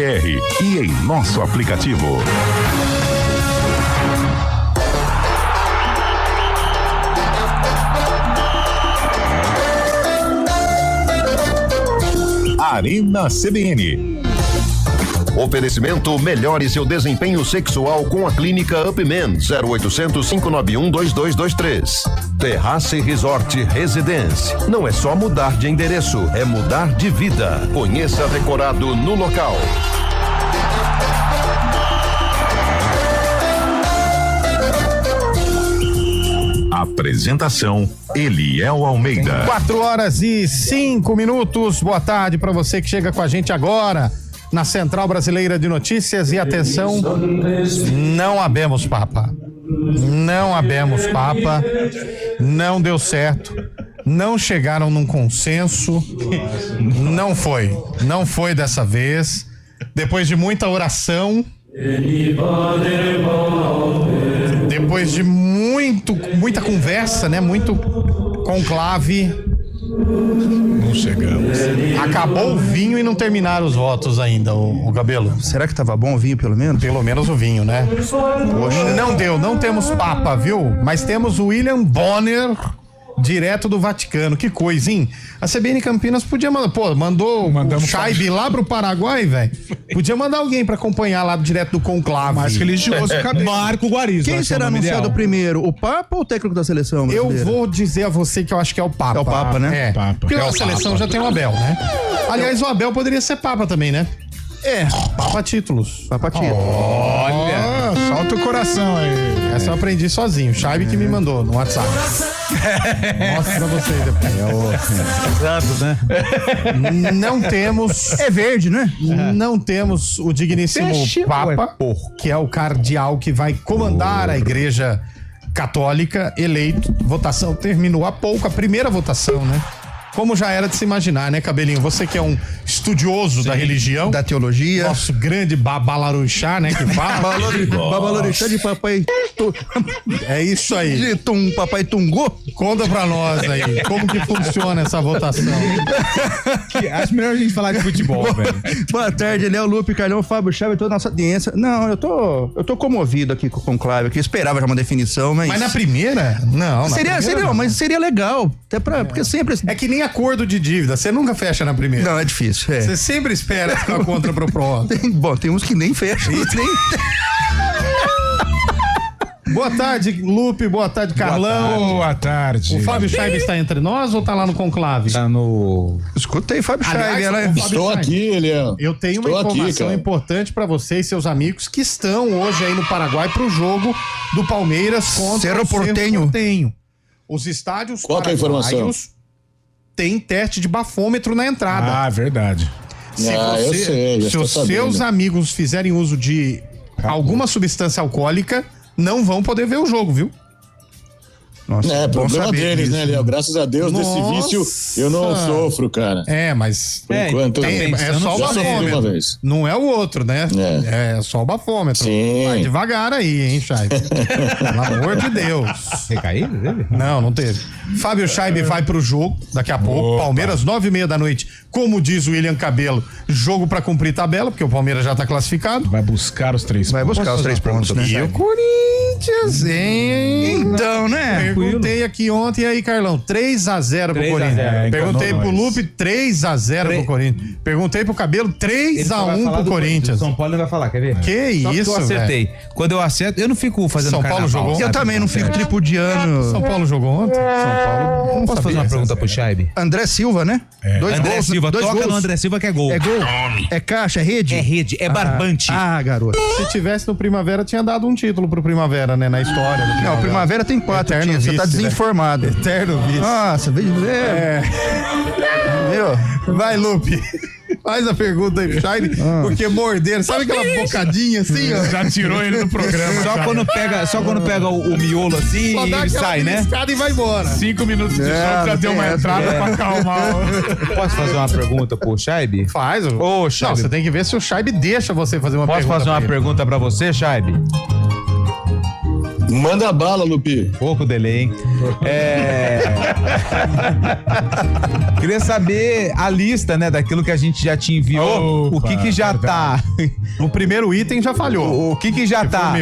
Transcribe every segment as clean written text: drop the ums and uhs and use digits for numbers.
e em nosso aplicativo. Arena CBN. Oferecimento: melhore seu desempenho sexual com a clínica Upman 0800 591 2223. Terrace Resort Residence. Não é só mudar de endereço, é mudar de vida. Conheça decorado no local. Apresentação: Eliel Almeida. 4h05. Boa tarde para você que chega com a gente agora na Central Brasileira de Notícias. E atenção, não abemos papa. Não abemos papa. Não deu certo. Não chegaram num consenso. Não foi dessa vez. Depois de muita oração, depois de muita conversa, né? Muito conclave, não chegamos. Acabou o vinho e não terminaram os votos ainda, o Cabelo. Será que tava bom o vinho, pelo menos? Pelo menos o vinho, né? Poxa. Não deu, não temos papa, viu? Mas temos o William Bonner, direto do Vaticano. Que coisa, hein? A CBN Campinas podia mandar, mandou o Scheibe lá pro Paraguai, velho. Podia mandar alguém pra acompanhar lá direto do conclave. Mais religioso, Marco Guarizo. Quem será anunciado primeiro? O Papa ou o técnico da seleção brasileira? Eu vou dizer a você que eu acho que é o Papa. É o Papa, né? É. Papa. Porque a seleção já tem o Abel, né? Aliás, o Abel poderia ser Papa também, né? É. Papa títulos. Papa títulos. Olha, solta o coração aí. Essa eu aprendi sozinho. O Scheibe que me mandou no WhatsApp. Mostra pra vocês depois. Santos, né? Não temos. É verde, né? Não temos o digníssimo Papa, que é o cardeal que vai comandar a Igreja Católica, eleito. Votação terminou há pouco, a primeira votação, né? Como já era de se imaginar, né, Cabelinho? Você que é um estudioso da religião, da teologia. Nosso grande babalarujá, né, que fala. Babalarujá de papai. É isso aí. De papai Tungô. Conta pra nós aí, como que funciona essa votação? Acho melhor a gente falar de futebol, velho. Boa tarde, Léo, Lupe, Carlão, Fábio, Chave, toda a nossa audiência. Não, eu tô comovido aqui com o conclave, aqui. Esperava já uma definição, mas... Mas na primeira? Não, mas seria legal. Até porque sempre... É que nem acordo de dívida, você nunca fecha na primeira. Não, é difícil, é. Você sempre espera ficar contra pro próximo. Tem uns que nem fecham. Boa tarde, Lupe, boa tarde, Carlão. Boa tarde. O Fábio Scheibe está entre nós ou tá lá no conclave? Tá no... Escutei, Fábio Scheibe. Estou aqui, Eliel. Eu tenho uma informação importante para você e seus amigos que estão hoje aí no Paraguai pro jogo do Palmeiras contra Cerro o Porteño. Porteño. Os estádios Qual que é a informação? Tem teste de bafômetro na entrada. Ah, verdade. Eu sei, se os seus amigos fizerem uso de alguma substância alcoólica, não vão poder ver o jogo, viu? Nossa, problema deles, né, Léo? Graças a Deus, desse vício eu não sofro, cara. É, mas por enquanto é só o bafômetro. Não é o outro, né? É só o bafômetro. Sim. Vai devagar aí, hein, Scheibe? Pelo amor de Deus. Recaído dele? Não teve. Fábio Scheibe vai pro jogo daqui a pouco. Palmeiras, 9h30 da noite. Como diz o William Cabelo, jogo pra cumprir tabela, porque o Palmeiras já tá classificado. Vai buscar os 3 pontos. Vai buscar os 3 pontos, né? E o Corinthians, hein? Então, né? Perguntei aqui ontem, e aí, Carlão, 3-0 pro Corinthians. Perguntei pro Lupe, 3-0 pro Corinthians. Perguntei pro Cabelo, 3-1 pro Corinthians. São Paulo vai falar, quer ver? Que só isso, eu acertei. véio. Quando eu acerto, eu não fico fazendo São Paulo carnaval, jogou? Eu também não fico tripudiano. São Paulo jogou ontem? São Paulo. Posso fazer uma pergunta pro Scheibe? André Silva, né? André Silva, toca no André Silva que é gol. É gol? É caixa, é rede? É rede, é barbante. Garoto. Se tivesse no Primavera, tinha dado um título pro Primavera, né? Na história do Primavera. Não, Primavera tem 4 Eterno títulos, você tá vice, desinformado. Eterno vice. Nossa, veja. Vai, Lupe. Faz a pergunta aí pro Scheibe, porque morder, sabe aquela bocadinha assim, ó? Já tirou ele do programa. Só quando pega o miolo assim Só dá e sai, né? E vai embora. 5 minutos de jogo já deu uma entrada pra acalmar. Posso fazer uma pergunta pro Scheibe? Faz. Ô, Scheibe. Não, você tem que ver se o Scheibe deixa você fazer uma pergunta. Posso fazer uma pergunta pra você, Scheibe? Manda bala, Lupi. Pouco delay, hein? Queria saber a lista, né, daquilo que a gente já te enviou. Opa, o que já tá. O primeiro item já falhou. O que já tá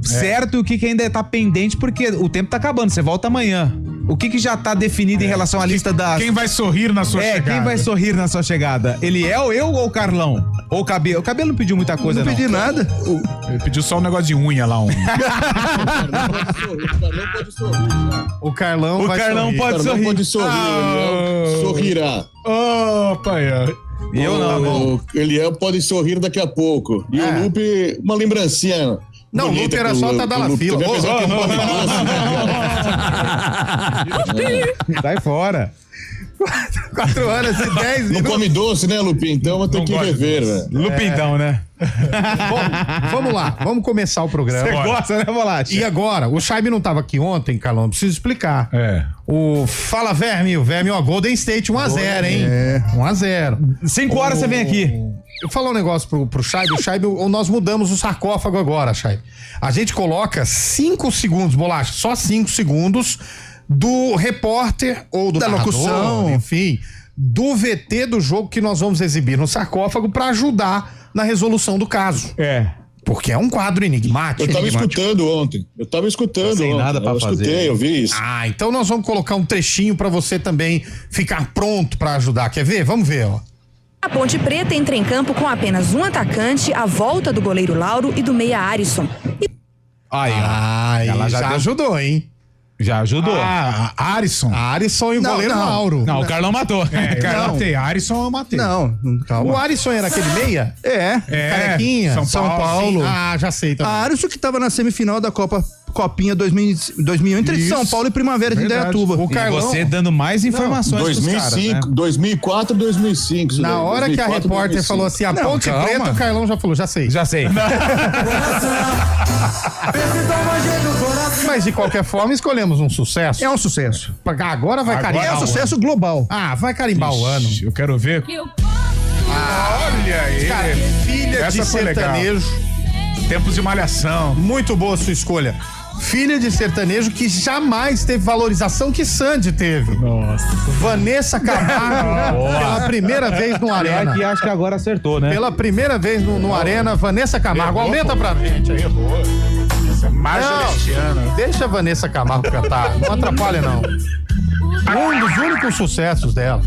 certo e o que ainda tá pendente, porque o tempo tá acabando. Você volta amanhã. O que já tá definido em relação à lista das. Quem vai sorrir na sua chegada? Quem vai sorrir na sua chegada? Eliel, eu ou o Carlão? Ou o Cabelo? O Cabelo não pediu muita coisa, não. Não pedi nada. Ele pediu só um negócio de unha lá. O Carlão pode sorrir. O Carlão pode Carlão pode sorrir. Eliel sorrirá. Opa, Eu não. O Eliel pode sorrir daqui a pouco. E o Lupe, uma lembrancinha. Não, o Lupe era só tá dando fila. Sai fora. 4 horas e 10 Não minutos. come doce, né, Lupe? Então vou ter que rever, velho. Lupindão, né? Bom, vamos lá, vamos começar o programa. Você gosta, né, Bolacha? E agora, o Chaib não tava aqui ontem, Carlão, preciso explicar. O Fala Verme, ó, Golden State 1-0, hein? 1-0. 5 horas você vem aqui. Eu vou falar um negócio pro Chaib. O Chaib, nós mudamos o sarcófago agora, Chaib. A gente coloca 5 segundos, Bolacha, só 5 segundos do repórter ou do da narrador, locução, enfim, do VT do jogo que nós vamos exibir no sarcófago para ajudar na resolução do caso. Porque é um quadro enigmático. Eu tava escutando ontem. Sem nada pra fazer. Escutei, eu vi isso. Então nós vamos colocar um trechinho para você também ficar pronto para ajudar. Quer ver? Vamos ver, ó. A Ponte Preta entra em campo com apenas um atacante, a volta do goleiro Lauro e do meia Arisson. Ela já ajudou, hein? Já ajudou. Arisson. Arisson e o goleiro Lauro. Não, o Carlão matou. Eu matei. Arisson eu matei. Não, calma. O Arisson era aquele meia? Carequinha? São Paulo. Já sei também. Arisson que tava na semifinal da Copinha 2001 entre São Paulo e Primavera de Indaiatuba. O Carlão, E você dando mais informações pros caras, né? 2004, 2005. Na hora 2004, que a repórter 2005. falou assim, a Ponte Preta, o Carlão já falou, já sei. Já sei. Mas de qualquer forma, escolhemos um sucesso. É um sucesso. Agora vai carimbar. É um sucesso global. Vai carimbar o ano. Eu quero ver. Olha aí. Cara, filha Essa de foi sertanejo. Tempos de malhação. Muito boa sua escolha. Filha de sertanejo que jamais teve valorização que Sandy teve. Nossa. Vanessa Camargo, pela primeira vez no Arena. Que acho que agora acertou, né? Pela primeira vez no Arena, Vanessa Camargo. Aumenta pra gente aí. Não, deixa a Vanessa Camargo cantar. Não atrapalha, não. Um dos únicos sucessos dela.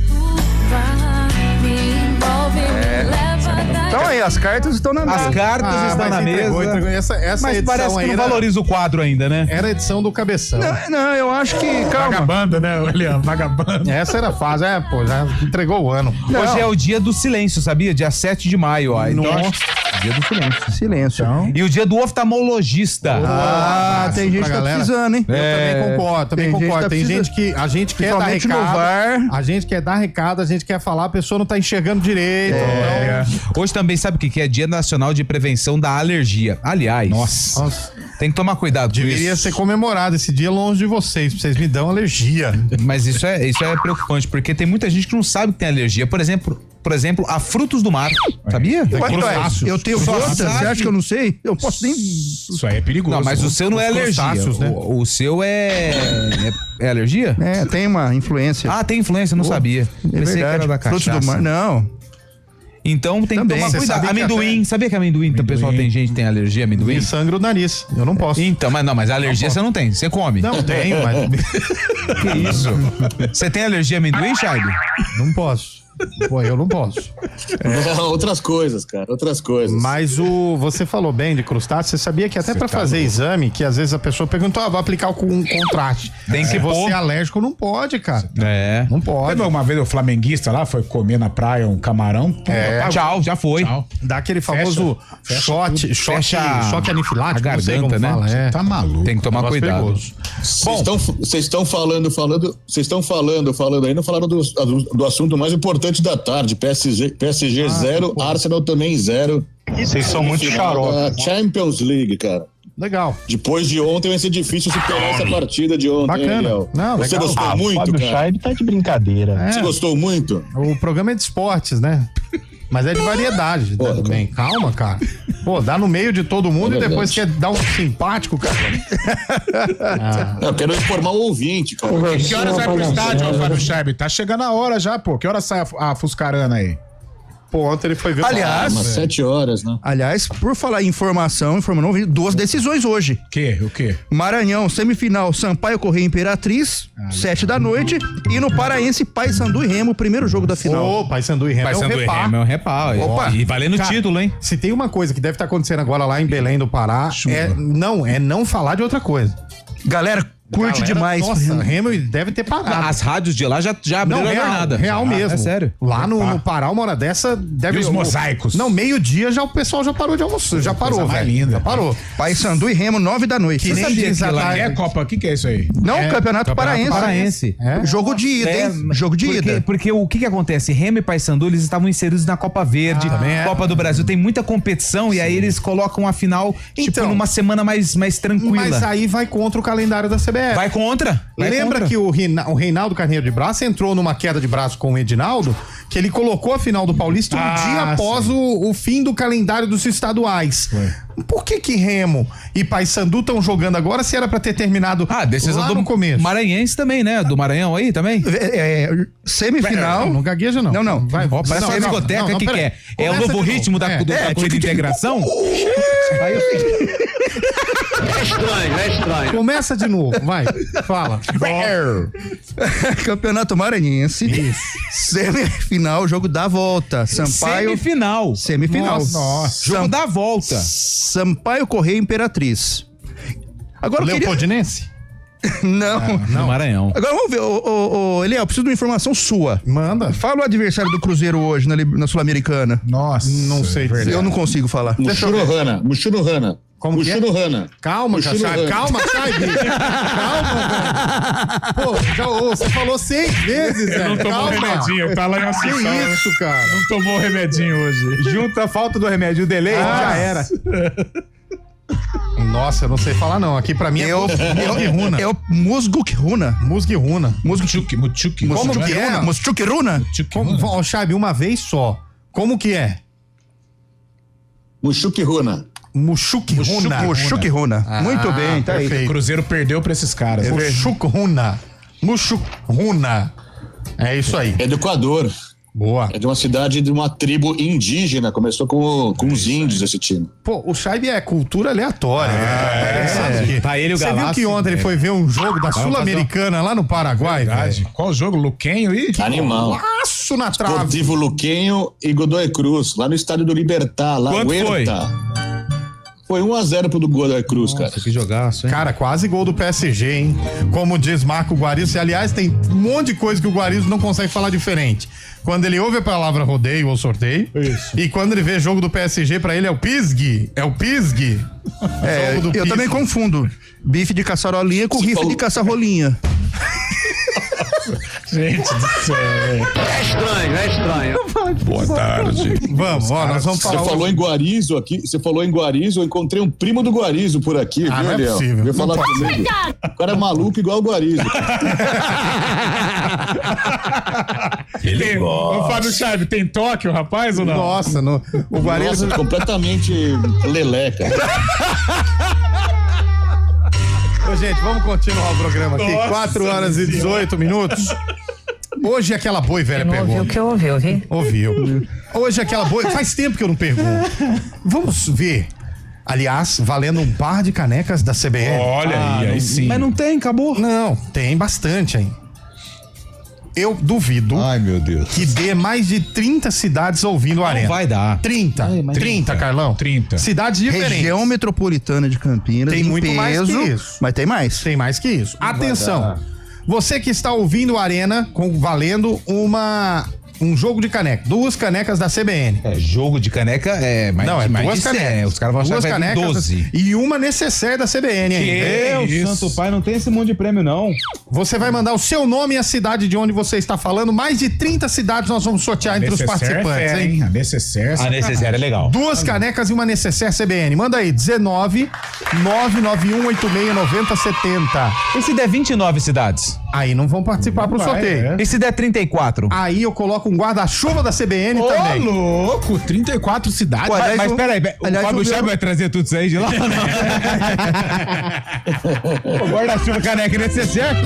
Então aí, as cartas estão na mesa. As cartas estão na mesa. Entregou. Essa Mas edição parece que aí não valoriza o quadro ainda, né? era a edição do Cabeção. Não, eu acho que... Calma. Vagabanda, né, William? Vagabanda. Essa era fácil. já entregou o ano. Hoje é o dia do silêncio, sabia? Dia 7 de maio, ó. Então, dia do silêncio. Silêncio. E o dia do oftalmologista. Tem gente que tá precisando, hein? Eu também concordo. Tem gente que a gente quer dar Principalmente no recado. VAR. A gente quer dar recado, a gente quer falar, a pessoa não tá enxergando direito. Então, Hoje também sabe o que é? Dia Nacional de Prevenção da Alergia. Aliás, nossa, tem que tomar cuidado com deveria isso. ser comemorado esse dia longe de vocês, vocês me dão alergia. Mas isso é preocupante, porque tem muita gente que não sabe que tem alergia. Por exemplo, a frutos do mar. Sabia? Eu tenho gota, você acha que eu não sei? Eu posso nem... Isso aí é perigoso. Não, mas o seu não é alergia. Né? O seu é alergia? tem uma influência. Tem influência, não sabia. Pensei que era da Frutos cachaça. do mar, não. Então tem Também. que tomar Você cuidado. sabe que Amendoim, sabia que amendoim, o pessoal tem gente que tem alergia a amendoim? Me sangra o nariz, eu não posso. Então, mas alergia você não tem, você come. Não tenho, mas Que isso? Você tem alergia a amendoim, Chaib? não posso. Pô, eu não posso. Outras coisas, cara, outras coisas. Mas você falou bem de crustáceo, você sabia que até pra fazer exame, que às vezes a pessoa pergunta, vou aplicar com um contraste. Tem que Se você pôr. é alérgico, não pode, cara. Não pode. Lembra uma vez o flamenguista lá foi comer na praia um camarão? Tchau, já foi. Tchau. Dá aquele famoso choque anifilático, a não sei garganta, como né? fala. Tá maluco. Tem que tomar Negócio cuidado. perigoso. Vocês estão falando aí, não falaram do assunto mais importante da tarde. PSG 0, Arsenal também 0. Vocês são muito xarope. Champions League, cara. Legal. Depois de ontem vai ser difícil superar essa partida de ontem. Bacana. Hein, Léo? Não, Você legal. gostou muito, Fábio cara? Chaib tá de brincadeira. É. Você gostou muito? O programa é de esportes, né? Mas é de variedade também. Calma, cara. Pô, dá no meio de todo mundo e depois quer dar um simpático, cara. Eu quero informar o ouvinte, cara. Que horas vai pro estádio, Fábio Scheib? Tá chegando a hora já, pô. Que horas sai a Fuscarana aí? Pô, ontem ele foi ver Aliás, Umas 7 horas, né? Aliás, por falar em informação, informando, 2 decisões hoje. O quê? Maranhão, semifinal, Sampaio Corrêa Imperatriz, 7 da noite. E no Paraense, Paysandu e Remo, primeiro jogo da final. Ô, Paysandu e Remo Paysandu e Remo é um repá. Opa. E valendo o título, hein? Se tem uma coisa que deve estar acontecendo agora lá em Belém do Pará, é não falar de outra coisa. Galera, curte demais. Nossa, Remo deve ter parado. As rádios de lá já abriram a jornada. Real mesmo. É sério. Lá no Pará, uma hora dessa deve... E os mosaicos? Não, meio-dia já o pessoal já parou de almoçar. Já parou, mais velho. linda. Já parou. Paysandu e Remo, 9 da noite. Que nem Sabia diz que a lá tarde. é Copa? O que é isso aí? Não, Campeonato Paraense. É? Jogo de ida, hein? Jogo de ida. Porque o que acontece? Remo e Paysandu, eles estavam inseridos na Copa Verde, Copa do Brasil. Tem muita competição e aí eles colocam a final, Então, numa semana mais tranquila. Mas aí vai contra o calendário da CBF. Vai contra. Lembra que o Reinaldo Carneiro de Braço entrou numa queda de braço com o Edinaldo, que ele colocou a final do Paulista um dia após o fim do calendário dos estaduais. Por que Remo e Paysandu estão jogando agora se era pra ter terminado decisão lá do no começo? Maranhense também, né? Do Maranhão aí também? Semifinal. Não gagueja não. Não. Vai, Parece uma discoteca, o que é? É o Começa novo de ritmo novo. da corrida de integração? É estranho. Começa de novo, vai, fala. Campeonato Maranhense. Semifinal, jogo da volta. Sampaio. Semifinal. Nossa. Jogo da volta. Sampaio Corrêa Imperatriz. Agora eu queria... Leopoldinense? Não. No Maranhão. Agora vamos ver, Eliel, preciso de uma informação sua. Manda. Fala o adversário do Cruzeiro hoje na Sul-Americana. Nossa. Não sei dizer. Eu não consigo falar. Muxuruhana. Como que é? Muxuruhana. Calma, Cachai. Calma, sai, bicho. Calma, velho. Pô, você falou 6 vezes, velho. Não tomou remedinho, tá lá em Que Assunção. isso, cara? Não tomou remedinho hoje. Junta a falta do remédio, o delay, já era. Nossa, eu não sei falar não. Aqui pra mim é Musguiruna. É o Musguiruna. Musguiruna. Muchuque. Como que é? Musguiruna? Ó, Chabi, uma vez só. Como que é? Muxuquiruna. Muxuquiruna. Musguiruna. Muito bem, tá aí. perfeito. O Cruzeiro perdeu pra esses caras. Muxuquiruna. Muxuquiruna. É isso aí. É do Equador. Boa. É de uma cidade de uma tribo indígena. Começou com os índios esse time. Pô, o Chaib é cultura aleatória. Tá ele e o Você viu Galáxio, que ontem ele foi ver um jogo da Sul-Americana lá no Paraguai, velho? Qual o jogo? Luquenho e... Animal. Laço na trave. Deportivo Luquenho e Godoy Cruz, lá no estádio do Libertad, lá Quanto Huerta. Foi 1-0 pro do Godoy Cruz, cara. Que jogaço, hein? Cara, quase gol do PSG, hein? Como diz Marco Guarizo. Aliás, tem um monte de coisa que o Guarizo não consegue falar diferente. Quando ele ouve a palavra rodeio ou sorteio. Isso. E quando ele vê jogo do PSG, pra ele é o pisgue. É o pisgue. Eu também confundo bife de caçarolinha com rifa de caçarolinha. Gente do céu. É estranho. Boa tarde. Vamos, nós vamos falar. Você falou em Guarizo aqui, eu encontrei um primo do Guarizo por aqui, viu, não é Eliel? possível. Veio falar Não pode comigo. O cara é maluco igual o Guarizo. Ô, Fábio Scheib, tem toque o rapaz ou não? Nossa, o Guarizo. Nossa, completamente leleca. Ô, gente, vamos continuar o programa aqui. 4 horas e 18 minutos. Hoje aquela boa e velha pergunta. Ouviu o que eu ouvi, vi? Ouviu. Hoje aquela boa. Faz tempo que eu não pergunto. Vamos ver. Aliás, valendo um par de canecas da CBN. Olha aí sim. Mas não tem, acabou. Não, tem bastante aí. Eu duvido Ai, meu Deus. que dê mais de 30 cidades ouvindo a Arena. Vai dar. 30. 30, Carlão. 30. Cidades diferentes. Região metropolitana de Campinas. Tem em muito mais peso, que isso. Mas tem mais. Tem mais que isso. Atenção. Você que está ouvindo a Arena, valendo um jogo de caneca. 2 canecas da CBN. Jogo de caneca é mais, Não, é mais 2 de 100. canecas. Os caras vão achar 2 que vai vir canecas 12. e uma necessaire da CBN, hein? Deus, Santo Pai, não tem esse monte de prêmio, não. Você vai mandar o seu nome e a cidade de onde você está falando. Mais de 30 cidades nós vamos sortear entre os participantes, hein? A necessaire. A necessária é legal. 2 canecas e uma necessaire CBN. Manda aí, 19 991 86 90 70. E se der 29 cidades? Aí não vão participar pro sorteio. E se der 34? Aí eu coloco um guarda-chuva da CBN também. Ô, louco, 34 cidades. Mas peraí, o Fábio Chave vai trazer tudo isso aí de lá? O guarda-chuva caneca necessário.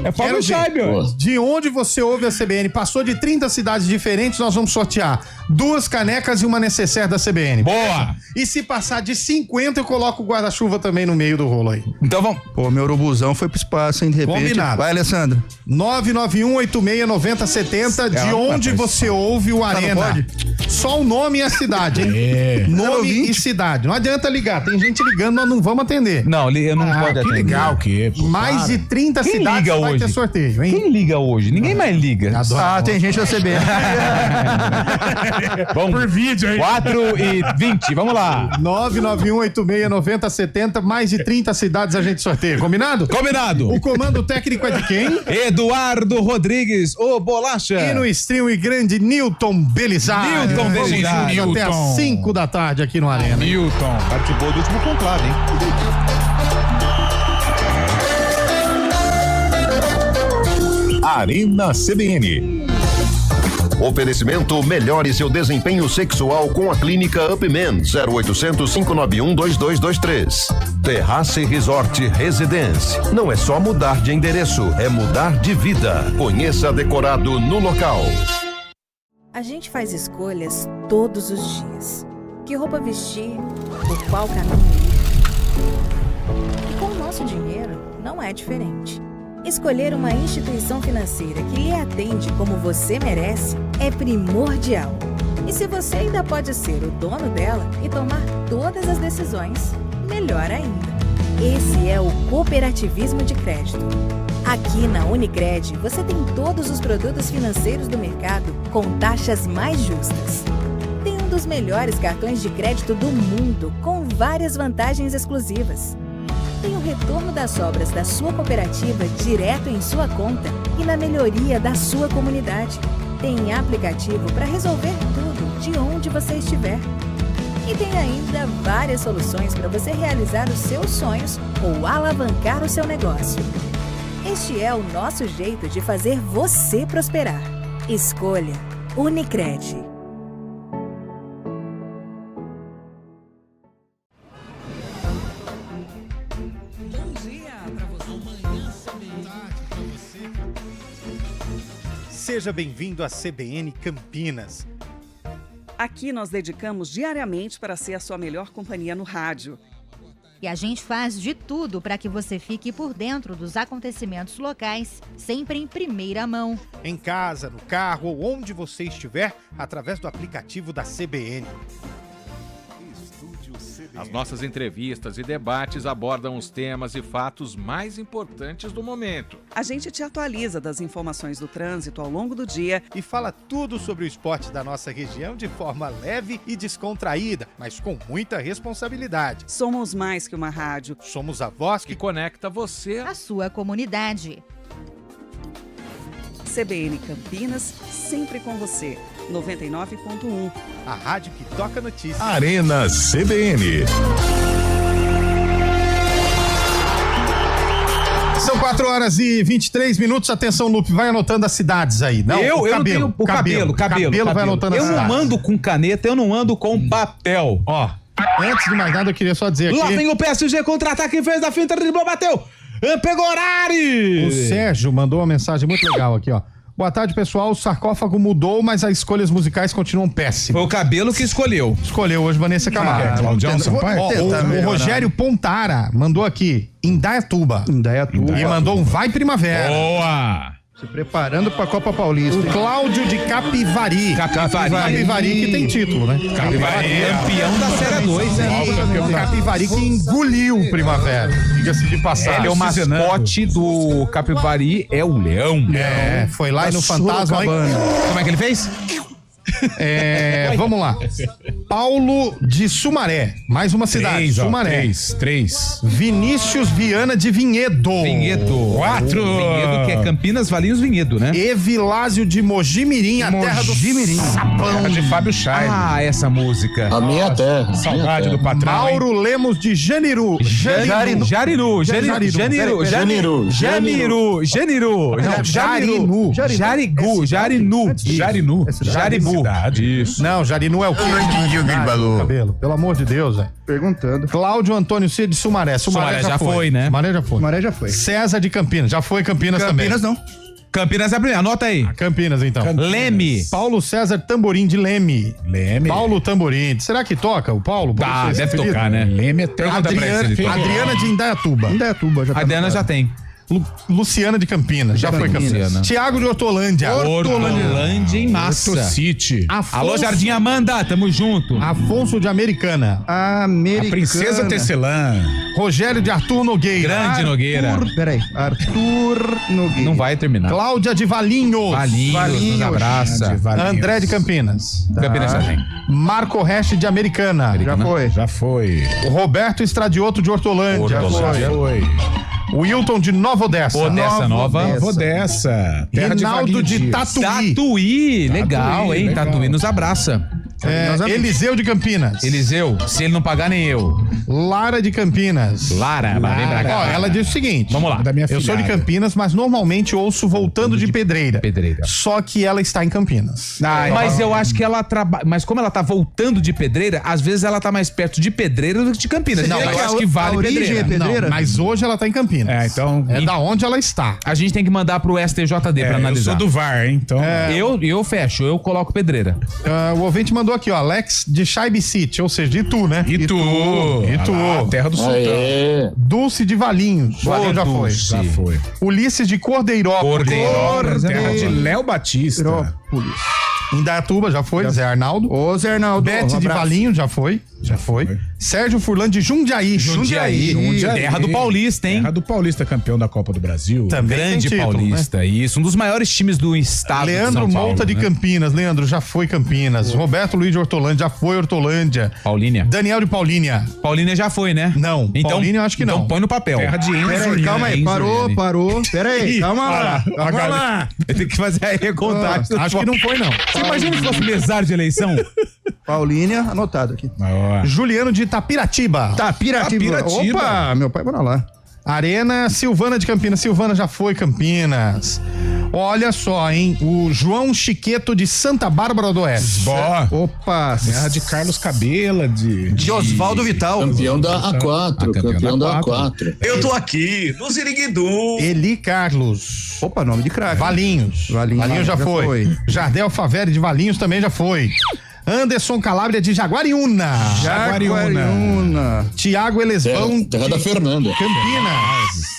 É Fábio Chave, ó. De onde você ouve a CBN? Passou de 30 cidades diferentes, nós vamos sortear 2 canecas e uma necessaire da CBN. Boa! E se passar de 50, eu coloco o guarda-chuva também no meio do rolo aí. Então vamos. Pô, meu urubuzão foi pro espaço, hein, de repente. Combinado. Vai, Alessandro. 991869070, de onde você ouve o Arena. Só o nome e a cidade, hein? Nome e cidade. Não adianta ligar, tem gente ligando, nós não vamos atender. Não, eu não pode atender. Que legal o quê? Mais de 30 Quem cidades liga vai hoje? ter sorteio, hein? Quem liga hoje? Ninguém mais liga. Tem gente da CBN. Vamos. Por vídeo aí. 4h20, vamos lá. 991869070, mais de 30 cidades a gente sorteia, combinado? Combinado. O comando técnico é de quem? Eduardo Rodrigues, o Bolacha. E no stream e grande Newton Belizar. Newton Belizar. Até às 5 da tarde aqui no Arena. Newton. Participou do último conclave, hein? Arena CBN. Oferecimento melhore seu desempenho sexual com a clínica Upman 0800 591 2223. Terrace Resort Residence. Não é só mudar de endereço, é mudar de vida. Conheça decorado no local. A gente faz escolhas todos os dias. Que roupa vestir, por qual caminho ir. E com o nosso dinheiro não é diferente. Escolher uma instituição financeira que lhe atende como você merece é primordial. E se você ainda pode ser o dono dela e tomar todas as decisões, melhor ainda. Esse é o cooperativismo de crédito. Aqui na Unicred, você tem todos os produtos financeiros do mercado com taxas mais justas. Tem um dos melhores cartões de crédito do mundo, com várias vantagens exclusivas. Tem o retorno das sobras da sua cooperativa direto em sua conta e na melhoria da sua comunidade. Tem aplicativo para resolver tudo de onde você estiver. E tem ainda várias soluções para você realizar os seus sonhos ou alavancar o seu negócio. Este é o nosso jeito de fazer você prosperar. Escolha Unicred. Seja bem-vindo à CBN Campinas. Aqui nós dedicamos diariamente para ser a sua melhor companhia no rádio. E a gente faz de tudo para que você fique por dentro dos acontecimentos locais, sempre em primeira mão. Em casa, no carro ou onde você estiver, através do aplicativo da CBN. As nossas entrevistas e debates abordam os temas e fatos mais importantes do momento. A gente te atualiza das informações do trânsito ao longo do dia e fala tudo sobre o esporte da nossa região de forma leve e descontraída, mas com muita responsabilidade. Somos mais que uma rádio. Somos a voz que conecta você à sua comunidade. CBN Campinas, sempre com você. 99.1. A rádio que toca notícias. Arena CBN. São 4h23. Atenção, Lupe, vai anotando as cidades aí. Não, eu não tenho o cabelo vai anotando as cidades. Eu não ando com caneta, eu não ando com papel. Ó, antes de mais nada, eu queria só dizer aqui... Lá vem o PSG contra-ataque, fez a finta, driblou, bateu. Pegorari! O Sérgio mandou uma mensagem muito legal aqui, ó. Boa tarde, pessoal. O sarcófago mudou, mas as escolhas musicais continuam péssimas. Foi o cabelo que escolheu. Escolheu hoje Vanessa Camargo. O Rogério Pontara mandou aqui, Indaiatuba. E mandou um Vai Primavera. Boa! Se preparando pra Copa Paulista. O Cláudio de Capivari. Capivari que tem título, né? Capivari, campeão da Série 2, né? Capivari que engoliu o Primavera. Diga-se de passagem. Ele é o mascote do Capivari, é o leão. É, foi lá e no Fantasma. Como é que ele fez? Vamos lá. Paulo de Sumaré, mais uma cidade. Sumaré. Três. Vinícius Viana de Vinhedo. 4. Vinhedo, que é Campinas, Valinhos, Vinhedo, né? Evilásio de Mojimirim, a terra do sapão. Terra de Fábio Scheibe. Essa música. A minha terra. Saudade do patrão. Mauro Lemos de Janiru. Janiru. Jaribu. Isso. Não, Jarinu é o quê? Eu não entendi o que ele falou. Cabelo. Pelo amor de Deus, velho. Perguntando. Cláudio Antônio Cid de Sumaré. Sumaré já foi, né? Sumaré já foi. Sumaré já foi. César de Campinas. Já foi Campinas também. Campinas não. Campinas é a primeira, anota aí. Campinas, então. Leme. Paulo César Tamborim de Leme. Paulo Tamborim. Será que toca o Paulo? Tá, deve tocar, né? Leme é terra da Adriana de Indaiatuba. Indaiatuba já tá. A Adriana já tem. Luciana de Campinas. Já foi Campinas. Tiago de Hortolândia. Hortolândia em massa. Horto City. Alô, Jardim Amanda, tamo junto. Afonso de Americana. A Princesa Tecelã. Rogério de Arthur Nogueira. Grande Nogueira. Peraí. Arthur Nogueira. Não vai terminar. Cláudia de Valinhos. Valinhos, abraça. André de Campinas. Campinas já tem. Marco Reste de Americana. Já foi. Roberto Estradioto de Hortolândia. Já foi. Wilton de Nova Odessa. Nova Odessa. Rinaldo de Tatuí. Tatuí, legal, hein? legal. Tatuí nos abraça. Eliseu de Campinas. Eliseu, se ele não pagar, nem eu. Lara de Campinas. Lara, vem pra cá. Ó, ela diz o seguinte. Vamos lá. Eu sou de Campinas, mas normalmente ouço voltando de Pedreira. Só que ela está em Campinas. Mas eu acho que ela trabalha. Mas como ela tá voltando de Pedreira, às vezes ela tá mais perto de Pedreira do que de Campinas. Não, eu acho que vale origem é Pedreira. Não, mas hoje ela tá em Campinas. É da onde ela está. A gente tem que mandar pro STJD pra analisar. Eu sou do VAR, hein? Então. Eu fecho, eu coloco Pedreira. O ouvinte mandou aqui, ó, Alex de Scheibe City, ou seja, de Itu, né? Itu. Terra do Sultão. Dulce de Valinhos. Já foi. Ulisses de Cordeirópolis. Terra de Léo Batista. Indaiatuba, já foi. Zé Arnaldo. Ô, Zé Arnaldo. Bete de Valinhos, já foi. Sérgio Furlan de Jundiaí. Terra do Paulista, hein? Terra do Paulista, campeão da Copa do Brasil. Também Grande título, Paulista, né? Isso. Um dos maiores times do estado Leandro de São Paulo, Monta de né? Campinas. Leandro, já foi Campinas. Roberto Luiz de Hortolândia, já foi Hortolândia. Paulínia. Daniel de Paulínia. Paulínia já foi, né? Não. Então, Paulínia eu acho que não. Então põe no papel. Terra de Enzo. Peraí, calma aí. Parou. Peraí, calma lá. Calma lá. Tem que fazer a recontagem. Acho que não foi, não. Você imagina se fosse mesário de eleição? Paulínia, anotado aqui. Juliano de Tapiratiba. Tapiratiba. Opa, meu pai mora lá. Arena Silvana de Campinas. Silvana já foi Campinas. Olha só, hein? O João Chiqueto de Santa Bárbara do Oeste. Opa. Terra de Carlos Cabela, de Osvaldo Vital. Campeão da A4. Campeão da A4. Eu tô aqui, no Ziriguidu. Eli Carlos. Opa, nome de craque. Valinhos já foi. Jardel Faveri de Valinhos também já foi. Anderson Calabria de Jaguariúna. Tiago Elesvão. Terra da Fernanda. Campinas.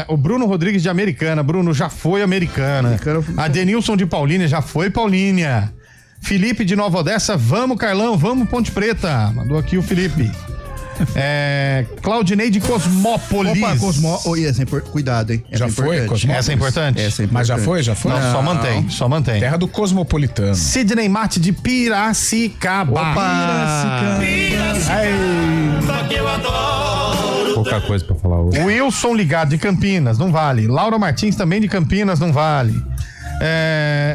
O Bruno Rodrigues de Americana. Bruno já foi Americana. Adenilson de Paulínia já foi Paulínia. Felipe de Nova Odessa, vamos Carlão, vamos Ponte Preta. Mandou aqui o Felipe. Claudinei de Cosmópolis. Opa, cuidado, hein? Já foi, Cosmópolis? Essa é importante? Mas já foi? Não, só mantém. Terra do Cosmopolitano. Sidney Mate de Piracicaba. Pouca coisa pra falar hoje. Wilson Ligado de Campinas, não vale. Laura Martins também de Campinas, não vale.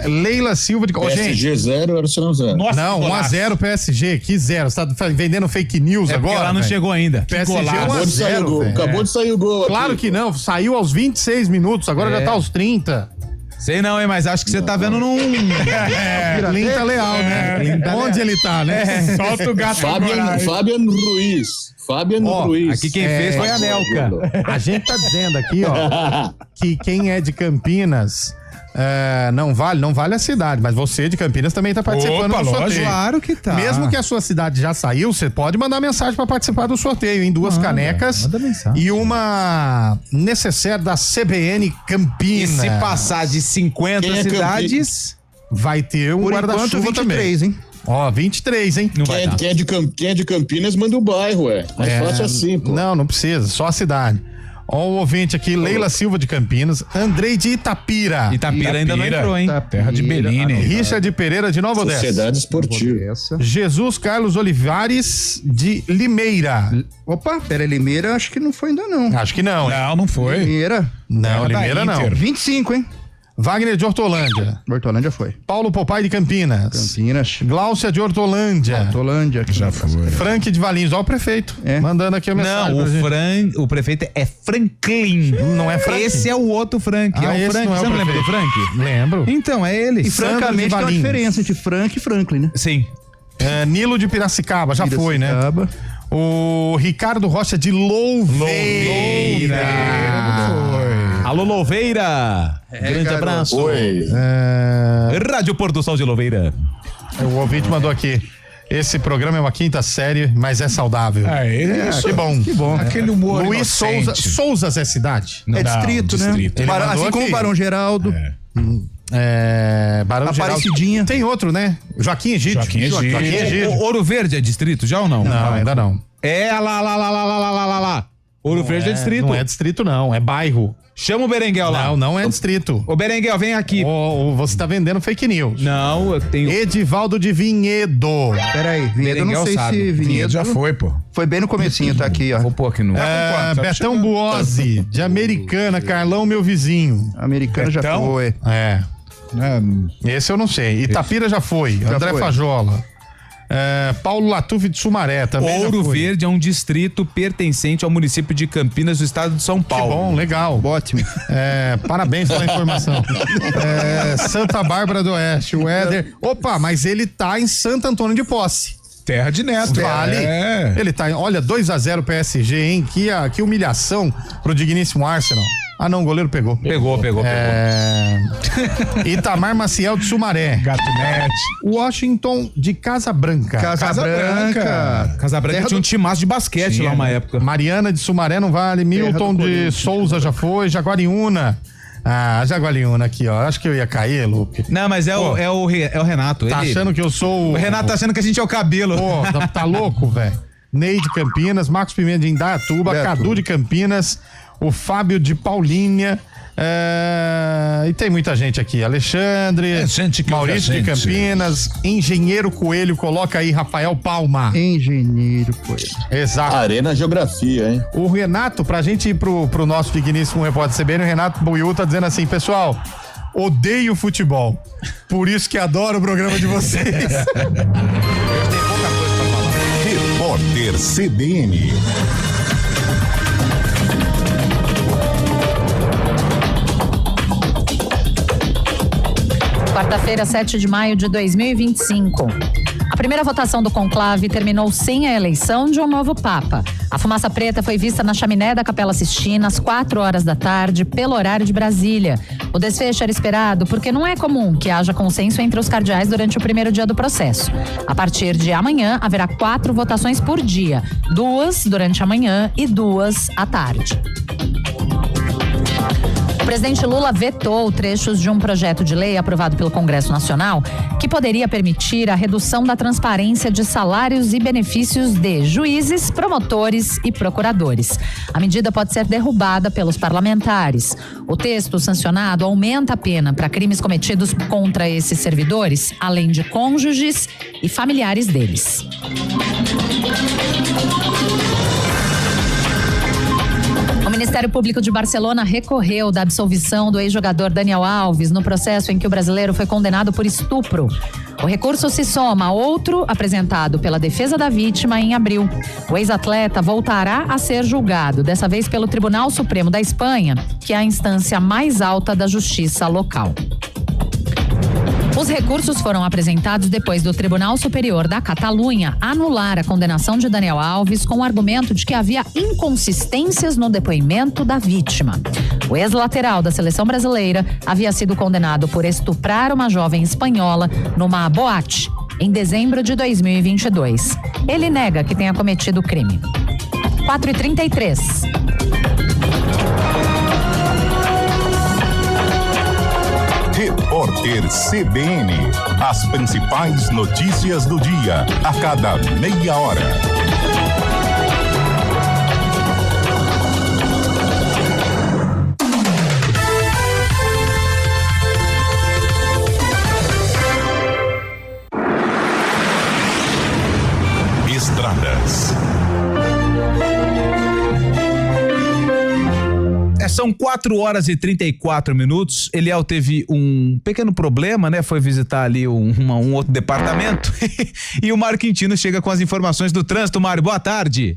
Leila Silva de... PSG 0, Arsenal 0. Não, 1-0 PSG, que 0. Você tá vendendo fake news agora? Ela não chegou ainda. PSG Acabou de sair o gol. Claro aqui. que não, saiu aos 26 minutos, agora já tá aos 30. Sei não, hein, mas acho que você tá vendo num... Linta Leal, né? Onde ele tá, né? Solta o gato Fabian Ruiz. Aqui quem fez foi a Nelca. A gente tá dizendo aqui, ó, que quem é de Campinas... não vale a cidade, mas você de Campinas também tá participando do sorteio. Claro que tá. Mesmo que a sua cidade já saiu, você pode mandar mensagem para participar do sorteio em 2 canecas e uma necessaire da CBN Campinas. E se passar de 50 cidades, vai ter um guarda-chuva também. 23, hein? Ó, 23, hein? Quem é de Campinas manda o bairro, Mais fácil assim, pô. Não precisa, só a cidade. Ó, o ouvinte aqui, Leila Silva de Campinas, Andrei de Itapira. Itapira ainda não entrou, hein? Terra de Bellini. Richard Pereira de Nova Odessa. Sociedade Esportiva. Jesus Carlos Olivares de Limeira. Opa, Limeira, acho que não foi ainda não. Acho que não. Não foi. Limeira? Não, Limeira não. 25, hein? Wagner de Hortolândia. Hortolândia foi. Paulo Popai de Campinas. Gláucia de Hortolândia. Hortolândia. Já foi. Frank de Valinhos. Ó o prefeito. Mandando aqui a mensagem. Não, o prefeito é Franklin. Não é Frank? Esse é o outro Frank. É o Frank. Você não lembra do Frank? Lembro. Então, é ele. E francamente tem uma diferença entre Frank e Franklin, né? Sim. Nilo de Piracicaba. Já foi, né? O Ricardo Rocha de Louveira. Alô, Louveira. Grande abraço. Oi. Rádio Pôr do Sol de Louveira. O ouvinte mandou aqui. Esse programa é uma quinta série, mas é saudável. Isso. Que bom. Que bom. Aquele humor Luiz Souza. Souzas é cidade? É distrito, né? Assim como o Barão Geraldo. Barão Aparecidinha. Tem outro, né? Joaquim Egídio. Ouro Verde é distrito já ou não? Não, ainda não. É lá. Ouro Verde é distrito. Não é distrito, não. É bairro. Chama o Berenguel lá. Não é distrito. Ô, Berenguel, vem aqui. Você tá vendendo fake news. Não, eu tenho... Edivaldo de Vinhedo. Peraí, Vinhedo, eu não sei se Vinhedo já foi, pô. Foi bem no comecinho, tá aqui, ó. Vou pôr aqui no... Betão Buozzi, de Americana, Carlão, meu vizinho. Americana já foi. Esse eu não sei. Itapira já foi. André Fajola. Paulo Latuf de Sumaré também. Ouro Verde é um distrito pertencente ao município de Campinas, do estado de São Paulo. Que bom, legal. Ótimo. Parabéns pela informação. Santa Bárbara do Oeste, o Éder. Opa, mas ele tá em Santo Antônio de Posse. Terra de Neto. Vale. Ele tá, olha, 2-0 PSG, hein? Que humilhação pro digníssimo Arsenal. Ah, não, o goleiro pegou. Pegou. Itamar Maciel de Sumaré. Gato Net. Washington de Casa Branca. Casa Branca tinha um timaço de basquete lá uma época. Mariana de Sumaré não vale. Milton de Souza já foi. Jaguariúna. Jaguariúna aqui, ó. Acho que eu ia cair, Lupe. Não, mas é o Renato. Tá achando que eu sou o Renato tá achando que a gente é o cabelo. Pô, tá louco, velho. Ney de Campinas, Marcos Pimenta de Indaiatuba, Cadu de Campinas, o Fábio de Paulínia, e tem muita gente aqui, Alexandre, Maurício de Campinas, Engenheiro Coelho, coloca aí Rafael Palma. Engenheiro Coelho. Exato. Arena Geografia, hein? O Renato, pra gente ir pro nosso digníssimo repórter CBN, o Renato Buiú tá dizendo assim, pessoal, odeio futebol, por isso que adoro o programa de vocês. Repórter CBN. Quarta-feira, 7 de maio de 2025. A primeira votação do conclave terminou sem a eleição de um novo Papa. A fumaça preta foi vista na chaminé da Capela Sistina às 4 da tarde, pelo horário de Brasília. O desfecho era esperado porque não é comum que haja consenso entre os cardeais durante o primeiro dia do processo. A partir de amanhã, haverá 4 votações por dia, 2 durante a manhã e 2 à tarde. O presidente Lula vetou trechos de um projeto de lei aprovado pelo Congresso Nacional que poderia permitir a redução da transparência de salários e benefícios de juízes, promotores e procuradores. A medida pode ser derrubada pelos parlamentares. O texto sancionado aumenta a pena para crimes cometidos contra esses servidores, além de cônjuges e familiares deles. O Ministério Público de Barcelona recorreu da absolvição do ex-jogador Daniel Alves no processo em que o brasileiro foi condenado por estupro. O recurso se soma a outro apresentado pela defesa da vítima em abril. O ex-atleta voltará a ser julgado, dessa vez pelo Tribunal Supremo da Espanha, que é a instância mais alta da justiça local. Os recursos foram apresentados depois do Tribunal Superior da Catalunha anular a condenação de Daniel Alves com o argumento de que havia inconsistências no depoimento da vítima. O ex-lateral da seleção brasileira havia sido condenado por estuprar uma jovem espanhola numa boate em dezembro de 2022. Ele nega que tenha cometido o crime. 4h33. Repórter CBN. As principais notícias do dia, a cada meia hora. Estradas. São 4 horas e 34 minutos. Eliel teve um pequeno problema, né? Foi visitar ali um outro departamento. E o Mário Quintino chega com as informações do trânsito. Mário, boa tarde.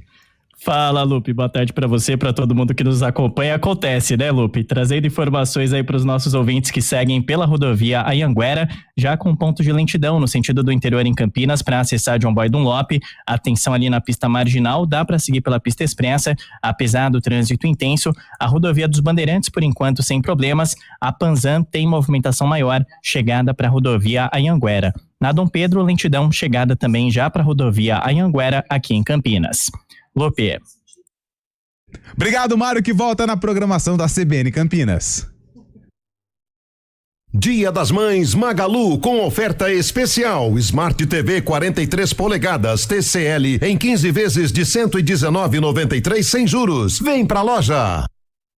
Fala, Lupe, boa tarde pra você, pra todo mundo que nos acompanha. Acontece, né, Lupe? Trazendo informações aí pros nossos ouvintes que seguem pela rodovia Anhanguera, já com ponto de lentidão no sentido do interior em Campinas para acessar John Boy Dunlop. Atenção ali na pista marginal, dá para seguir pela pista expressa, apesar do trânsito intenso. A rodovia dos Bandeirantes, por enquanto, sem problemas. A Panzan tem movimentação maior, chegada para a rodovia Anhanguera. Na Dom Pedro, lentidão, chegada também já para a rodovia Anhanguera, aqui em Campinas. Lupe. Obrigado, Mário, que volta na programação da CBN Campinas. Dia das Mães Magalu com oferta especial. Smart TV 43 polegadas TCL em 15 vezes de R$ 119,93 sem juros. Vem pra loja.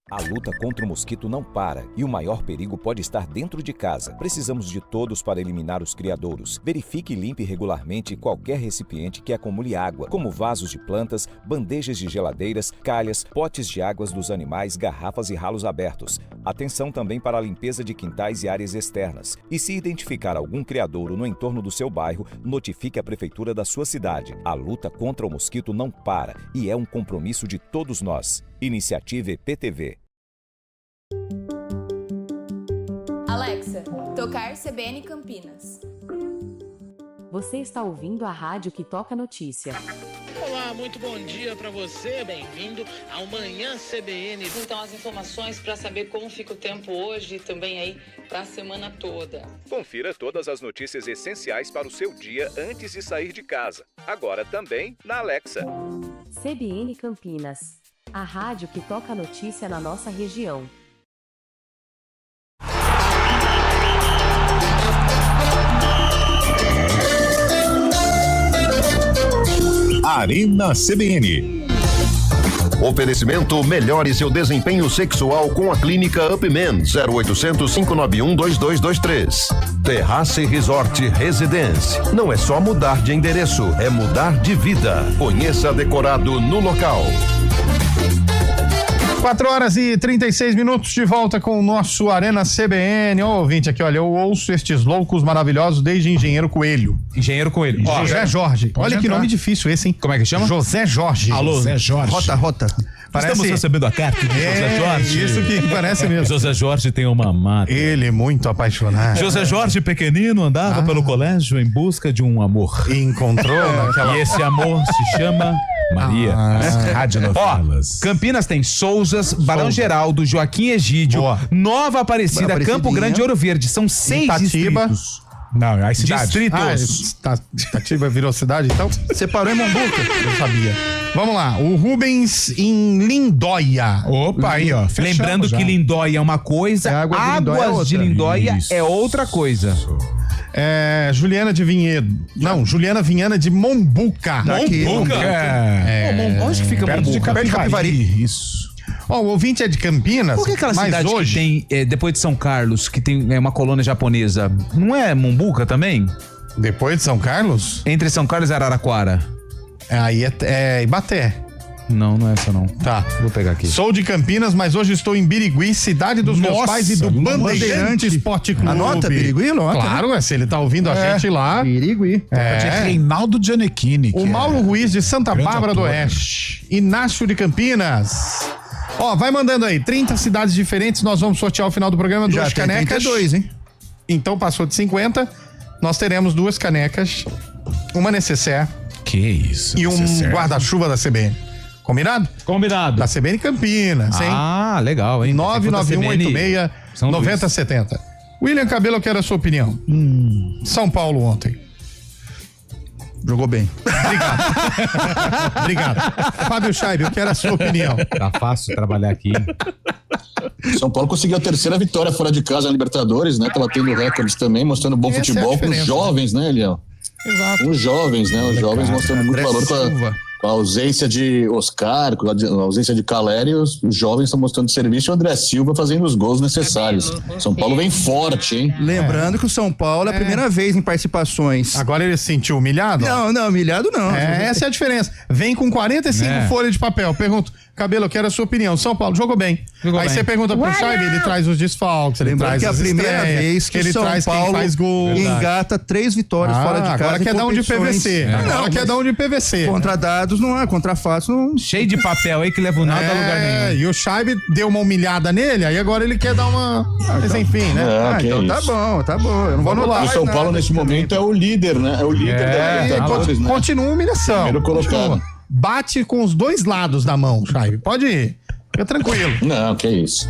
A luta contra o mosquito não para e o maior perigo pode estar dentro de casa. Precisamos de todos para eliminar os criadouros. Verifique e limpe regularmente qualquer recipiente que acumule água, como vasos de plantas, bandejas de geladeiras, calhas, potes de águas dos animais, garrafas e ralos abertos. Atenção também para a limpeza de quintais e áreas externas. E se identificar algum criadouro no entorno do seu bairro, notifique a prefeitura da sua cidade. A luta contra o mosquito não para e é um compromisso de todos nós. Iniciativa EPTV. Alexa, tocar CBN Campinas. Você está ouvindo a rádio que toca notícia. Olá, muito bom dia para você. Bem-vindo ao Manhã CBN. Então, as informações para saber como fica o tempo hoje e também aí para a semana toda. Confira todas as notícias essenciais para o seu dia antes de sair de casa. Agora também na Alexa. CBN Campinas, a rádio que toca notícia na nossa região. Arena CBN. Oferecimento: melhore seu desempenho sexual com a clínica Upman 0800 591 2223. Terrace Resort Residência. Não é só mudar de endereço, é mudar de vida. Conheça decorado no local. 4 horas e 36 minutos de volta com o nosso Arena CBN. Ô, ouvinte aqui, olha, eu ouço estes loucos maravilhosos desde Engenheiro Coelho. Engenheiro Coelho. José Jorge. Olha que nome difícil esse, hein? Como é que chama? José Jorge. Alô, José Jorge. Rota. Parece... Estamos recebendo a carta de José Jorge. Isso que parece mesmo. José Jorge tem uma mata. Ele é muito apaixonado. José Jorge, pequenino, andava pelo colégio em busca de um amor. E encontrou naquela... E esse amor se chama... Maria. Radionovelas. Campinas tem Souzas, Barão Geraldo, Joaquim Egídio, Nova Aparecida, Campo Grande e Ouro Verde. São 6 distritos. Não, as cidades. Distritos. Itatiba virou cidade, então? Separou em Mombuca. Eu sabia. Vamos lá. O Rubens em Lindóia. Opa, aí, ó. Lembrando que Lindóia é uma coisa, Águas de Lindóia é outra coisa. Juliana de Vinhedo. Não, Juliana Vinhana de Mombuca. Mombuca? Onde que fica Mombuca? Perto de Capivari. Isso. O ouvinte é de Campinas. Por que aquela mas cidade hoje... que tem, depois de São Carlos, que tem uma colônia japonesa, não é Mombuca também? Depois de São Carlos? Entre São Carlos e Araraquara. Aí é Ibaté. Não, não é essa não. Tá. Vou pegar aqui. Sou de Campinas, mas hoje estou em Birigui, cidade dos meus pais e do Bandeirantes Esporte Clube. Anota, Birigui, anota. Claro, se ele tá ouvindo a gente lá. Birigui. De Reinaldo Gianecchini. O Mauro Ruiz de Santa Bárbara do Oeste. Inácio de Campinas. Vai mandando aí, 30 cidades diferentes, nós vamos sortear ao final do programa 2 canecas. 32, hein? Então passou de 50, nós teremos 2 canecas, uma necessaire. Que isso? E um guarda-chuva da CBN. Combinado? Combinado. Da CBN Campinas, hein? Legal, hein? 99186-9070. William Cabelo, eu quero a sua opinião. São Paulo ontem. Jogou bem. Obrigado. Fábio Scheib, eu quero a sua opinião. Tá fácil trabalhar aqui. São Paulo conseguiu a 3ª vitória fora de casa na Libertadores, né? Tava tendo recordes também, mostrando bom futebol pros jovens, né, Eliel? Exato. Os jovens, né? Os jovens mostrando muito valor Com a ausência de Oscar, com a ausência de Caleri, os jovens estão mostrando serviço e o André Silva fazendo os gols necessários. São Paulo vem forte, hein? Lembrando que o São Paulo é a primeira vez em participações. Agora ele se sentiu humilhado? Não, humilhado não. Essa é a diferença. Vem com 45 folhas de papel. Pergunto, Cabelo, eu quero a sua opinião. São Paulo jogou bem. Aí você pergunta pro Chaibe, ele traz os desfalques, ele Lembrando traz que é a primeira vez que ele São traz Paulo quem faz gol. engata 3 vitórias fora de casa. Agora quer dar um de PVC. Agora quer dar um de PVC. Contra dados não é, contra fatos não. Cheio de papel aí que leva o nada a lugar nenhum. E o Chaibe deu uma humilhada nele, aí agora ele quer dar uma... Mas enfim, né? Então tá bom. Eu não vou anotar. O São Paulo nesse momento é o líder, né? É o líder da Libertadores, né? Continua a humilhação. Primeiro colocado. Bate com os dois lados da mão, Chaibe. Pode ir. Fica tranquilo. Não, que isso.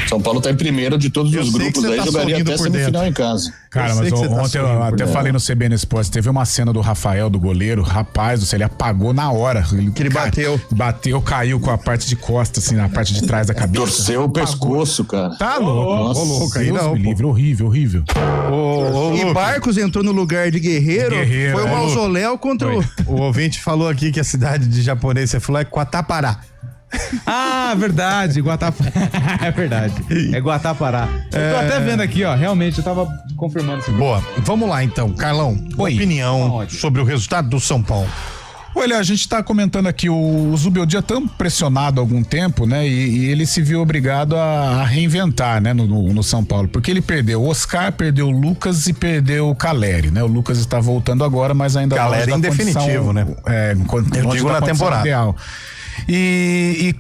São Paulo tá em primeiro de todos os grupos aí, jogaria até semifinal em casa. Cara, mas ontem eu até falei no CBN Sports, teve uma cena do Rafael, do goleiro, rapaz, ele apagou na hora. Ele bateu. Bateu, caiu com a parte de costas, assim, na parte de trás da cabeça. Torceu o pescoço, cara. Tá louco. Nossa, louco aí, não. Livre, horrível. E Barcos entrou no lugar de Guerreiro foi o mausoléu contra o ouvinte falou aqui que a cidade de japonês, você falou, é Guatapará. Ah, verdade, Guatapará. É verdade. É Guatapará. Eu tô até vendo aqui, ó. Realmente, eu tava confirmando isso. Boa. Vamos lá, então. Carlão, opinião sobre o resultado do São Paulo. Olha, a gente tá comentando aqui, o Zubeldia tão pressionado há algum tempo, né? E ele se viu obrigado a reinventar, né? No São Paulo, porque ele perdeu o Oscar, perdeu o Lucas e perdeu o Caleri, né? O Lucas está voltando agora, mas ainda Caleri em definitivo, né? Eu digo na temporada. Ideal. E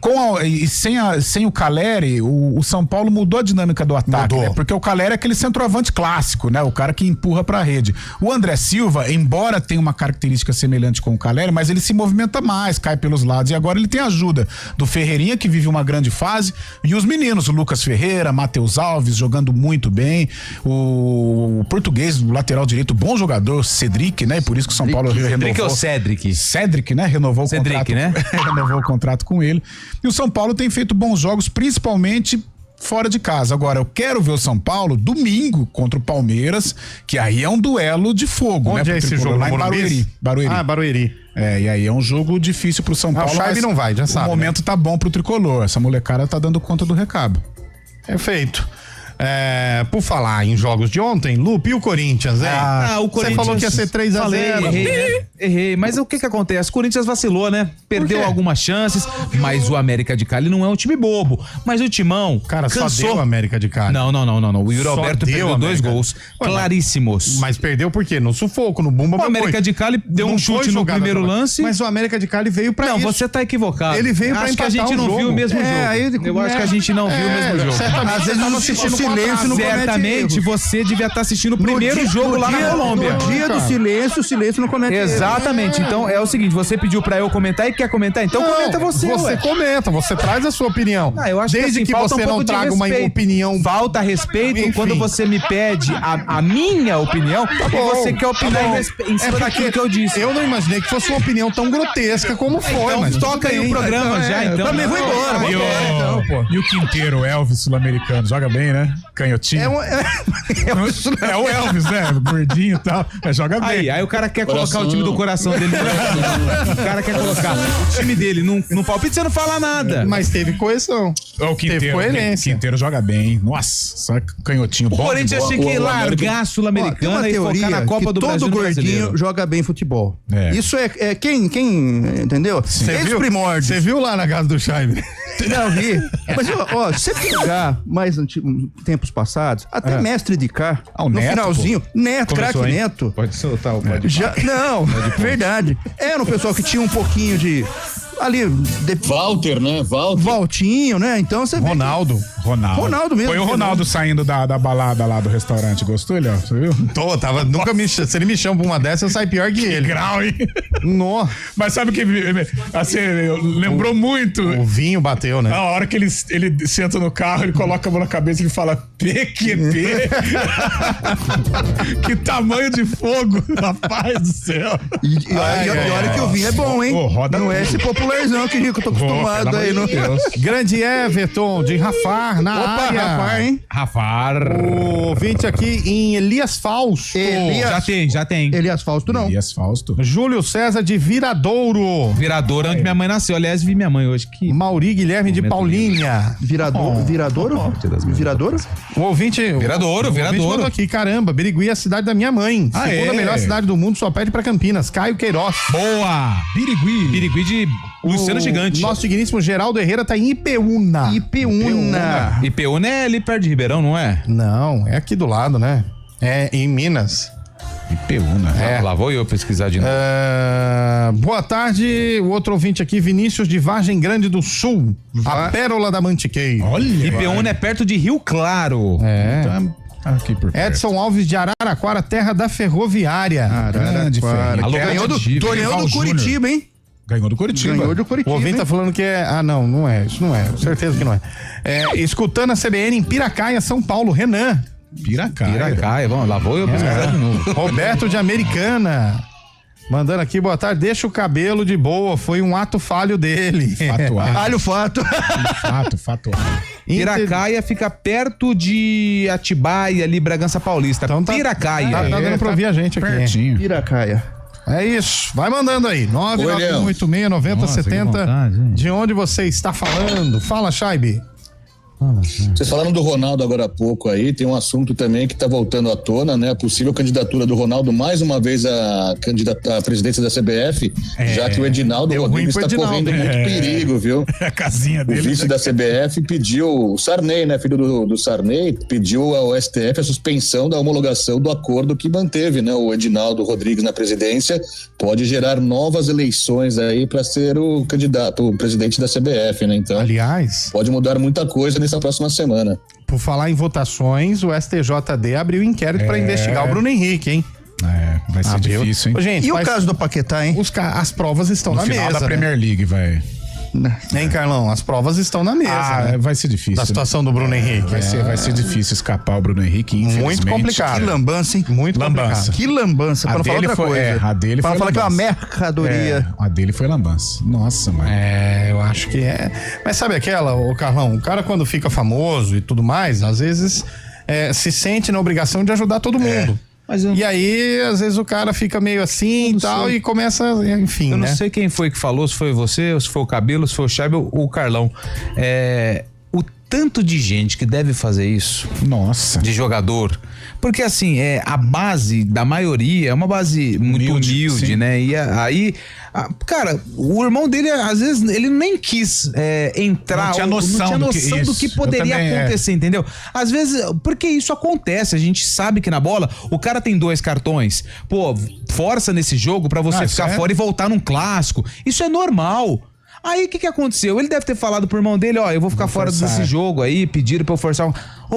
sem o Caleri, o São Paulo mudou a dinâmica do ataque, né? Porque o Caleri é aquele centroavante clássico, né? O cara que empurra pra rede. O André Silva, embora tenha uma característica semelhante com o Caleri, mas ele se movimenta mais, cai pelos lados, e agora ele tem a ajuda do Ferreirinha, que vive uma grande fase, e os meninos, o Lucas Ferreira, Matheus Alves, jogando muito bem, o português, o lateral direito, bom jogador, Cedric, né? E por isso que o São Paulo renovou. Cedric ou Cedric? Cedric, né? Renovou Cedric, o contrato. né? Renovou o contrato com ele. E o São Paulo tem feito bons jogos, principalmente fora de casa. Agora, eu quero ver o São Paulo domingo contra o Palmeiras, que aí é um duelo de fogo. Onde né? é esse jogo? Lá em Barueri. Barueri. E aí é um jogo difícil pro São Paulo. O Chaibe não vai, já sabe. O momento tá bom pro tricolor. Essa molecada tá dando conta do recado. Perfeito. Por falar em jogos de ontem, Lupe, e o Corinthians, hein? O Corinthians. Você falou que ia ser 3-0. Errei, mas o que acontece? O Corinthians vacilou, né? Perdeu algumas chances, mas o América de Cali não é um time bobo. Mas o Timão cansou. Só deu o América de Cali. Não. O Yuri Alberto perdeu 2 gols claríssimos. Mas perdeu por quê? No sufoco, no bumba. O América de Cali deu um chute no primeiro lance. Mas o América de Cali veio pra isso. Não, você tá equivocado. Ele veio pra empatar o jogo. Acho que a gente não viu o mesmo jogo. Eu acho que a gente não viu o mesmo jogo. Às vezes não assistindo silêncio não certamente você devia estar assistindo o primeiro jogo lá na Colômbia. No dia do silêncio, o silêncio não comete. Exatamente. Então é o seguinte, você pediu pra eu comentar e quer comentar, então comenta você. Você comenta, você traz a sua opinião. Eu acho desde que você não traga uma opinião. Falta respeito quando você me pede a minha opinião e você quer opinar em cima daquilo que eu disse. Eu não imaginei que fosse uma opinião tão grotesca como foi, mas toca aí o programa já, então. Também vou embora. E o Quinteiro, o Elvis sul-americano, joga bem, né? Canhotinho. É o Elvis, né? Gordinho e tal. Joga bem. Aí o cara quer colocar o time do coração dele. O cara quer colocar o time dele no palpite, você não fala nada. Mas teve coerção. O Quinteiro, teve coerência. Quinteiro joga bem. Nossa, só canhotinho bom. O Corinthians tinha que largar a Sul-Americana e focar na Copa do Brasil. Todo gordinho joga bem futebol. Isso é quem entendeu? Ex-primórdio. Você viu lá na casa do Chaibe? Não, vi. Mas, se você pegar mais tempos passados, até mestre de cá, no Neto, finalzinho, Neto, craque Neto. Pode soltar o Não, verdade. Era um pessoal que tinha um pouquinho de... Ali, Walter, né? Valtinho, né? Então você vê. Ronaldo mesmo. Foi o Ronaldo saindo da balada lá do restaurante. Gostou, Léo? Você viu? Se ele me chama pra uma dessa, eu saio pior que ele. Grau, hein? Nossa. Mas sabe o que assim, lembrou muito? O vinho bateu, né? A hora que ele senta no carro, ele coloca a mão na cabeça e ele fala PQP. Que tamanho de fogo, rapaz do céu. E olha que o vinho é bom, hein? Não é esse popularzão que eu tô acostumado aí, não. Grande Everton de Rafar, Rafar na área. Rafar, hein? Rafar. O ouvinte aqui em Elias Fausto. Já tem. Elias Fausto não. Elias Fausto. Júlio César de Viradouro. Viradouro, onde minha mãe nasceu. Aliás, vi minha mãe hoje. Mauri Guilherme de Paulinha. Viradouro? Viradouro? O ouvinte... Viradouro. Mandou aqui, caramba, Birigui é a cidade da minha mãe. Segunda melhor cidade do mundo, só pede pra Campinas. Caio Queiroz. Boa! Birigui de Luciano Gigante. Nosso digníssimo Geraldo Herrera tá em Ipeúna. Ipeúna é ali perto de Ribeirão, não é? Não, é aqui do lado, né? É em Minas. Ipeúna. Lá vou eu pesquisar de novo. Boa tarde, o outro ouvinte aqui, Vinícius de Vargem Grande do Sul. A pérola da Mantiqueira. Olha. Ipeúna é perto de Rio Claro. Então, aqui por perto. Edson Alves de Araraquara, terra da ferroviária. Araraquara. Ganhou do Curitiba, hein? Ganhou do Curitiba. O ouvinte tá falando que é... não é. Isso não é. Certeza que não é. Escutando a CBN em Piracaia, São Paulo, Renan. Piracaia, vamos lá, vou eu pesquisar de novo. Roberto de Americana. Mandando aqui, boa tarde, deixa o cabelo de boa, foi um ato falho dele. Alho fato. Fato. Piracaia fica perto de Atibaia, ali, Bragança Paulista. Então Piracaia. Tá dando pra ouvir a gente aqui. Pertinho. Piracaia. É isso, vai mandando aí, 991869070. De onde você está falando? Fala, Chaibe. Vocês falaram do Ronaldo agora há pouco aí, tem um assunto também que está voltando à tona, né? A possível candidatura do Ronaldo mais uma vez à presidência da CBF, já que o Edinaldo Rodrigues está correndo muito perigo, viu? A casinha dele. O vice da CBF pediu, o Sarney, né? Filho do Sarney, pediu ao STF a suspensão da homologação do acordo que manteve, né? O Edinaldo Rodrigues na presidência, pode gerar novas eleições aí para ser o candidato, o presidente da CBF, né? Então, aliás, pode mudar muita coisa nessa próxima semana. Por falar em votações, o STJD abriu inquérito para investigar o Bruno Henrique, hein? Vai ser difícil, hein? Gente, o caso do Paquetá, hein? As provas estão na final mesa. Da Premier League, vai. Hein, Carlão? As provas estão na mesa. Né? Vai ser difícil. Da situação do Bruno Henrique. Vai ser difícil escapar o Bruno Henrique, infelizmente. Muito complicado. Que lambança, hein? Muito complicado. Que lambança, para não falar outra coisa. A dele para foi falar que é uma mercadoria. A dele foi lambança. Nossa, mano. Eu acho que é. Mas sabe aquela, ô Carlão, o cara quando fica famoso e tudo mais, às vezes se sente na obrigação de ajudar todo mundo. E aí, às vezes o cara fica meio assim e tal, e começa, enfim, eu não sei quem foi que falou, se foi você, ou se foi o Cabelo, se foi o Chaibe ou o Carlão. O tanto de gente que deve fazer isso. Nossa. De jogador. Porque assim, a base da maioria é uma base muito humilde, né? E aí, cara, o irmão dele, às vezes, ele nem quis entrar. Não tinha noção do que poderia acontecer, entendeu? Às vezes, porque isso acontece, a gente sabe que na bola, o cara tem 2 cartões. Pô, força nesse jogo pra você ficar fora e voltar num clássico. Isso é normal. Aí o que aconteceu? Ele deve ter falado pro irmão dele, eu vou ficar fora desse jogo aí, pediram pra eu forçar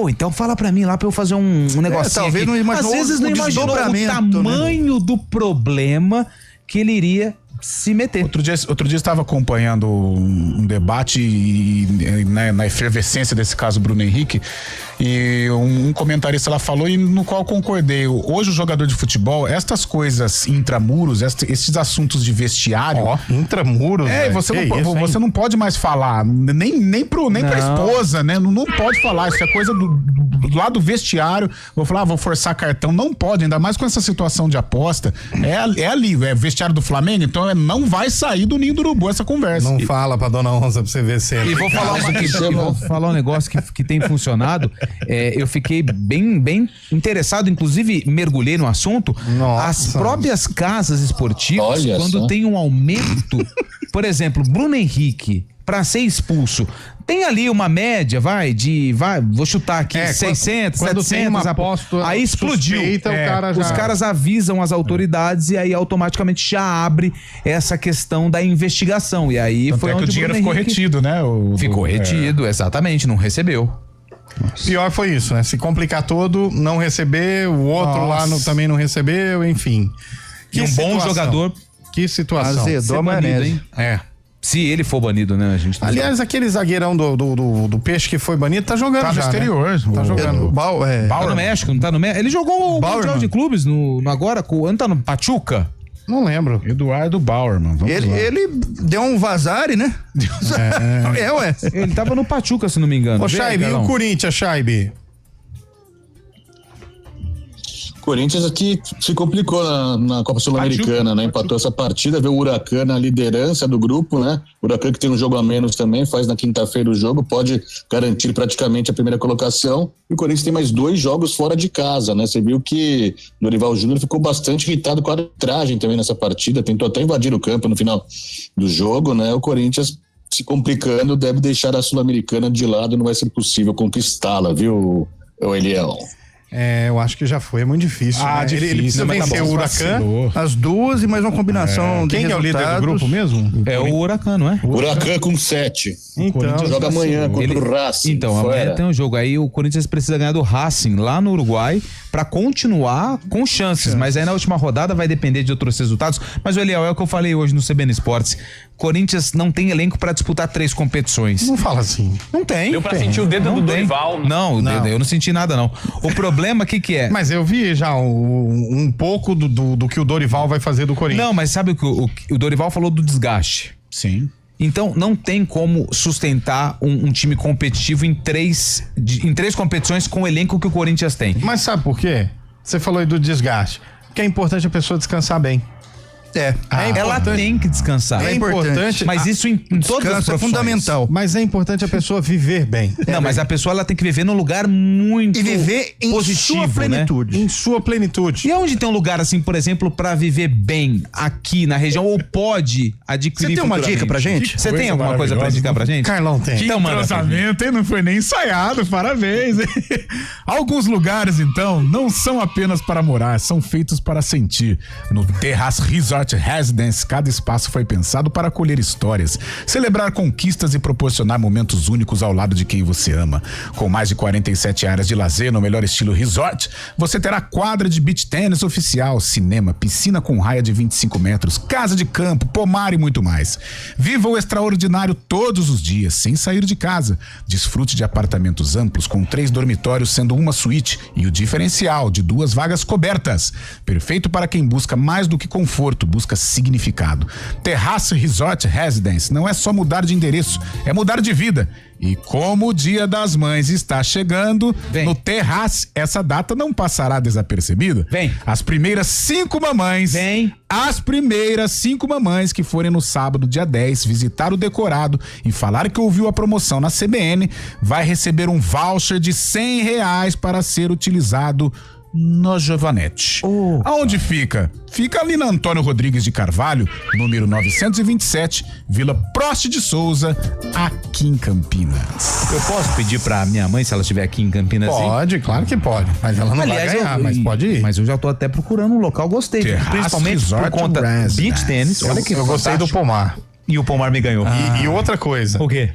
então fala pra mim lá pra eu fazer um negocinho talvez aqui. Não imaginou, às vezes não imaginou o tamanho do problema que ele iria se meter. Outro dia eu estava acompanhando um debate na efervescência desse caso Bruno Henrique, e um comentarista lá falou, e no qual concordei. Hoje o jogador de futebol, estas coisas intramuros, esses assuntos de vestiário, intramuros, você não pode mais falar, nem pra esposa, né? Não pode falar, isso é coisa do lado do vestiário. Vou falar, vou forçar cartão, não pode, ainda mais com essa situação de aposta. É ali, vestiário do Flamengo, então não vai sair do ninho do urubu essa conversa. Não fala pra dona Onça pra você ver sempre. E vou falar um negócio que tem funcionado. Eu fiquei bem interessado, inclusive mergulhei no assunto. As próprias casas esportivas, quando tem um aumento, por exemplo, Bruno Henrique, pra ser expulso, tem ali uma média, vou chutar aqui, 600, quando 700, tem uma aposta, aí explodiu. Os caras avisam as autoridades e aí automaticamente já abre essa questão da investigação. E aí foi onde o dinheiro ficou retido, né? Ficou retido, exatamente, não recebeu. Pior foi isso, né? Se complicar todo, não receber, o outro lá também não recebeu, enfim. Que bom jogador. Que situação. Azedou a maionese. Se ele for banido, né? A gente Aliás, aquele zagueirão do Peixe que foi banido tá jogando já, no exterior. Né? Tá jogando. Tá no México, não tá no México? Ele jogou o Mundial de Clubes agora, não tá no Pachuca? Não lembro. Eduardo Bauerman. Ele deu um vazare, né? Ué. Ele tava no Pachuca, se não me engano. Ô, Chaibe, e o Corinthians, Chaibe? Corinthians aqui se complicou na Copa Sul-Americana, né? Empatou essa partida, vê o Huracan na liderança do grupo, né? O Huracan que tem um jogo a menos também, faz na quinta-feira o jogo, pode garantir praticamente a primeira colocação. E o Corinthians tem mais 2 jogos fora de casa, né? Você viu que o Dorival Júnior ficou bastante irritado com a arbitragem também nessa partida, tentou até invadir o campo no final do jogo, né? O Corinthians se complicando, deve deixar a Sul-Americana de lado, não vai ser possível conquistá-la, viu, Eliel? Eu acho que já foi, é muito difícil. Difícil. Ele precisa vencer o Huracan. As 2 e mais uma combinação de Quem é o líder do grupo mesmo? É o Huracan, não é? Huracan com 7. Então, joga amanhã contra o Racing. Então, amanhã tem um jogo. Aí o Corinthians precisa ganhar do Racing lá no Uruguai pra continuar com chances. Mas aí na última rodada vai depender de outros resultados. Mas o Eliel, é o que eu falei hoje no CBN Esportes. Corinthians não tem elenco pra disputar 3 competições. Não fala assim. Não tem. Deu pra sentir o dedo do Dorival. Não, eu não senti nada, não. O problema, o que é? Mas eu vi já um pouco do que o Dorival vai fazer do Corinthians. Não, mas sabe o Dorival falou do desgaste. Sim. Então, não tem como sustentar um time competitivo em três competições com o elenco que o Corinthians tem. Mas sabe por quê? Você falou aí do desgaste. Que é importante a pessoa descansar bem. Ela tem que descansar. É importante. Mas isso em todas as profissões. É fundamental. Mas é importante a pessoa viver bem. Não, mas a pessoa ela tem que viver num lugar muito e viver em positivo, sua plenitude. Né? Em sua plenitude. E onde tem um lugar assim, por exemplo, pra viver bem aqui na região ou pode adquirir? Você tem uma dica pra gente? Você tem alguma coisa pra indicar pra gente? Carlão tem. Que entrosamento, hein? Não foi nem ensaiado, parabéns, hein? Alguns lugares, então, não são apenas para morar, são feitos para sentir. No Terrace Resort Residence, cada espaço foi pensado para acolher histórias, celebrar conquistas e proporcionar momentos únicos ao lado de quem você ama. Com mais de 47 áreas de lazer no melhor estilo resort, você terá quadra de beach tennis oficial, cinema, piscina com raia de 25 metros, casa de campo, pomar e muito mais. Viva o extraordinário todos os dias, sem sair de casa. Desfrute de apartamentos amplos com 3 dormitórios, sendo uma suíte, e o diferencial de 2 vagas cobertas. Perfeito para quem busca mais do que conforto, busca significado. Terrace Resort Residence não é só mudar de endereço, é mudar de vida. E como o Dia das Mães está chegando, no Terrace, essa data não passará desapercebida. As primeiras 5 mamães que forem no sábado, dia 10, visitar o decorado e falar que ouviu a promoção na CBN, vai receber um voucher de R$100 para ser utilizado no Giovanetti. Aonde fica? Fica ali na Antônio Rodrigues de Carvalho, número 927, Vila Prost de Souza, aqui em Campinas. Eu posso pedir pra minha mãe, se ela estiver aqui em Campinas? Pode, claro que pode. Mas ela não vai ganhar, mas pode ir. Mas eu já tô até procurando um local, gostei. Principalmente por conta do beach tênis. Olha que eu gostei do pomar. E o pomar me ganhou. E outra coisa. O quê?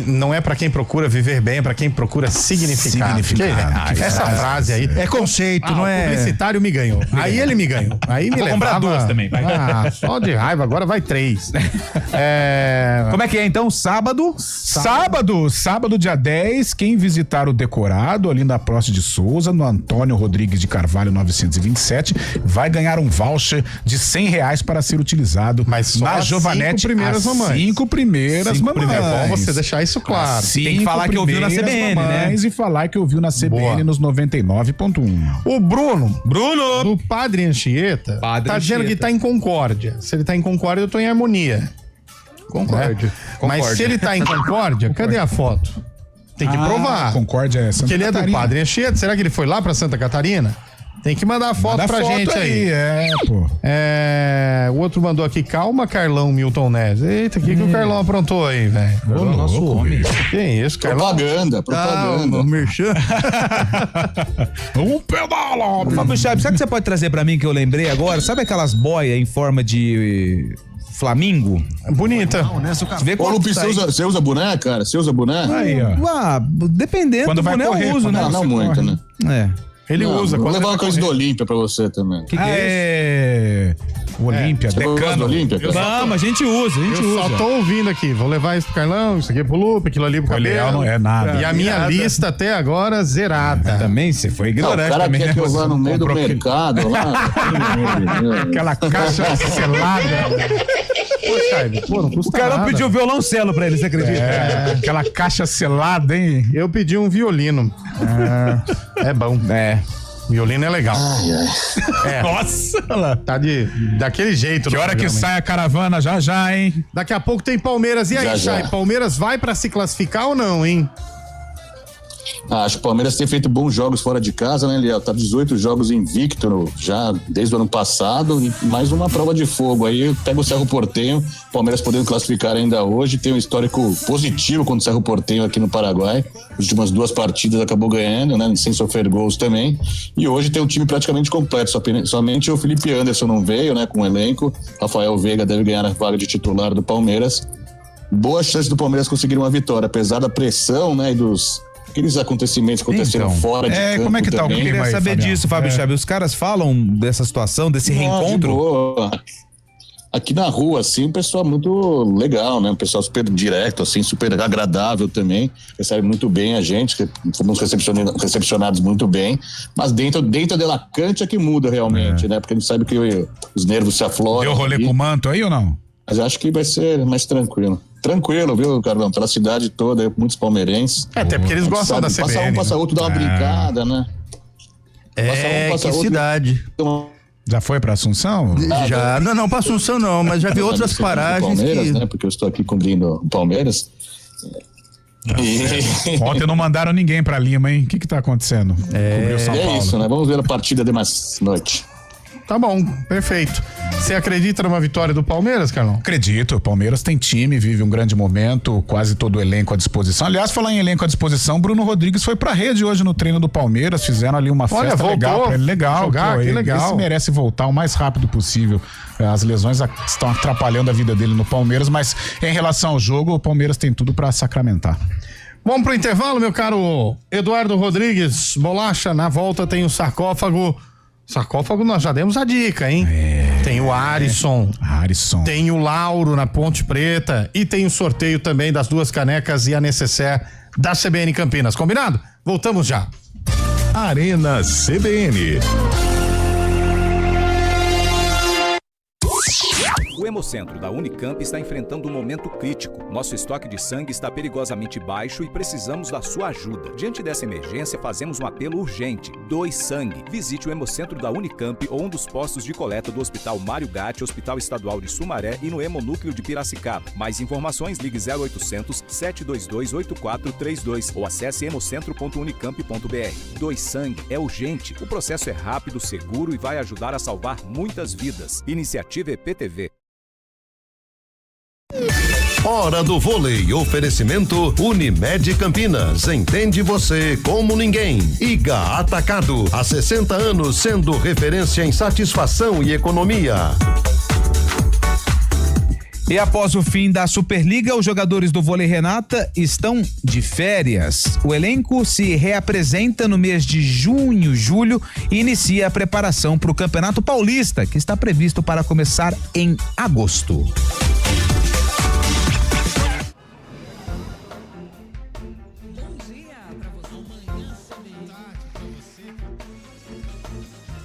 Não é pra quem procura viver bem, é pra quem procura significado. Essa frase aí é conceito, não é? O publicitário me ganhou. Aí ele me ganhou. Aí me levava. Comprar 2 também, vai. Só de raiva, agora vai 3. Como é que é então? Sábado, dia 10, quem visitar o decorado ali na Prost de Souza, no Antônio Rodrigues de Carvalho 927, vai ganhar um voucher de R$100 para ser utilizado na Giovanetti. 5 primeiras mamães. 5 primeiras mamães. É bom você deixar isso claro. Tem que falar que ouviu na CBN, né? E falar que ouviu na CBN nos 99.1. O Bruno, do Padre Anchieta, tá dizendo que tá em Concórdia. Se ele tá em Concórdia, eu tô em Harmonia. Concórdia. Mas se ele tá em Concórdia, cadê a foto? Tem que provar. Concórdia é Santa Porque ele é do Padre Anchieta. Será que ele foi lá pra Santa Catarina? Tem que mandar a foto pra gente aí. O outro mandou aqui, calma, Carlão Milton Neves. Eita, o que o Carlão aprontou aí, velho? Nosso homem. Que isso, Carlão? Propaganda. Merchan. Um pedala. Fábio Chaves, sabe o que você pode trazer pra mim que eu lembrei agora? Sabe aquelas boias em forma de flamingo? Bonita. Ô, Lupe, você usa boné, cara? Você usa boné? Aí, ó. Dependendo quando do boné correr, eu uso, né? Não muito, né? Ele usa. Vou levar uma coisa do Olímpia pra você também. Que é O Olímpia, Decano. Vamos, a gente usa. Eu só tô ouvindo aqui. Vou levar isso pro Carlão, isso aqui pro Lupe, aquilo ali pro Cabelo. Não é nada. E a minha lista até agora zerada. Também, você foi ignorante. O cara também, quer que eu vá no meio do mercado lá. Aquela caixa selada. Pô, não custa O cara nada. pediu violoncelo pra ele, você acredita? Aquela caixa selada, hein? Eu pedi um violino. É bom. Violino é legal. Nossa! Tá daquele jeito. Que hora que sai a caravana já, hein? Daqui a pouco tem Palmeiras. E aí, Chay? Palmeiras vai pra se classificar ou não, hein? Acho que o Palmeiras tem feito bons jogos fora de casa, né, Liel? Tá 18 jogos invicto já desde o ano passado e mais uma prova de fogo. Aí pega o Cerro Porteño, Palmeiras podendo classificar ainda hoje, tem um histórico positivo contra o Cerro Porteño aqui no Paraguai. As últimas 2 partidas acabou ganhando, né, sem sofrer gols também. E hoje tem um time praticamente completo, somente o Felipe Anderson não veio, né, com o elenco. Rafael Veiga deve ganhar a vaga de titular do Palmeiras. Boa chance do Palmeiras conseguir uma vitória, apesar da pressão, né, e aqueles acontecimentos que aconteceram fora de campo. Como é que tá o também. clima aí, saber Fabiano? Disso, Fábio Chave. Os caras falam dessa situação, desse reencontro? Aqui na rua, assim, o pessoal é muito legal, né? Um pessoal super direto, assim, super agradável também. Recebe muito bem a gente, fomos recepcionados muito bem. Mas dentro da cante é que muda realmente, né? Porque a gente sabe que os nervos se afloram. Deu rolê com o manto aí ou não? Mas eu acho que vai ser mais tranquilo. Tranquilo, viu, Carlão? Pela cidade toda, muitos palmeirenses. Até porque eles gostam da CBN. Passa um, passa outro, dá uma brincada, né? Que cidade. Já foi pra Assunção? Já. Não, pra Assunção não, mas já vi outras paragens Palmeiras, né? Porque eu estou aqui cobrindo o Palmeiras. Ontem não mandaram ninguém pra Lima, hein? O que tá acontecendo? Cobriu São Paulo. É isso, né? Vamos ver a partida de mais noite. Tá bom, perfeito. Você acredita numa vitória do Palmeiras, Carlão? Acredito, o Palmeiras tem time, vive um grande momento, quase todo o elenco à disposição. Aliás, falar em elenco à disposição, Bruno Rodrigues foi pra rede hoje no treino do Palmeiras, fizeram ali uma festa legal pra ele. Legal, jogar, que legal. Esse merece voltar o mais rápido possível. As lesões estão atrapalhando a vida dele no Palmeiras, mas em relação ao jogo, o Palmeiras tem tudo pra sacramentar. Vamos pro intervalo, meu caro Eduardo Rodrigues. Bolacha, na volta tem o sarcófago. Sarcófago nós já demos a dica, hein? Tem o Arisson. Tem o Lauro na Ponte Preta e tem o sorteio também das 2 canecas e a necessaire da CBN Campinas. Combinado? Voltamos já. Arena CBN. O Hemocentro da Unicamp está enfrentando um momento crítico. Nosso estoque de sangue está perigosamente baixo e precisamos da sua ajuda. Diante dessa emergência, fazemos um apelo urgente. Doe sangue. Visite o Hemocentro da Unicamp ou um dos postos de coleta do Hospital Mário Gatti, Hospital Estadual de Sumaré e no Hemonúcleo de Piracicaba. Mais informações, ligue 0800 722 8432 ou acesse hemocentro.unicamp.br. Doe sangue é urgente. O processo é rápido, seguro e vai ajudar a salvar muitas vidas. Iniciativa EPTV. Hora do vôlei. Oferecimento Unimed Campinas. Entende você como ninguém. Iga Atacado. Há 60 anos sendo referência em satisfação e economia. E após o fim da Superliga, os jogadores do vôlei Renata estão de férias. O elenco se reapresenta no mês de junho, julho e inicia a preparação para o Campeonato Paulista, que está previsto para começar em agosto.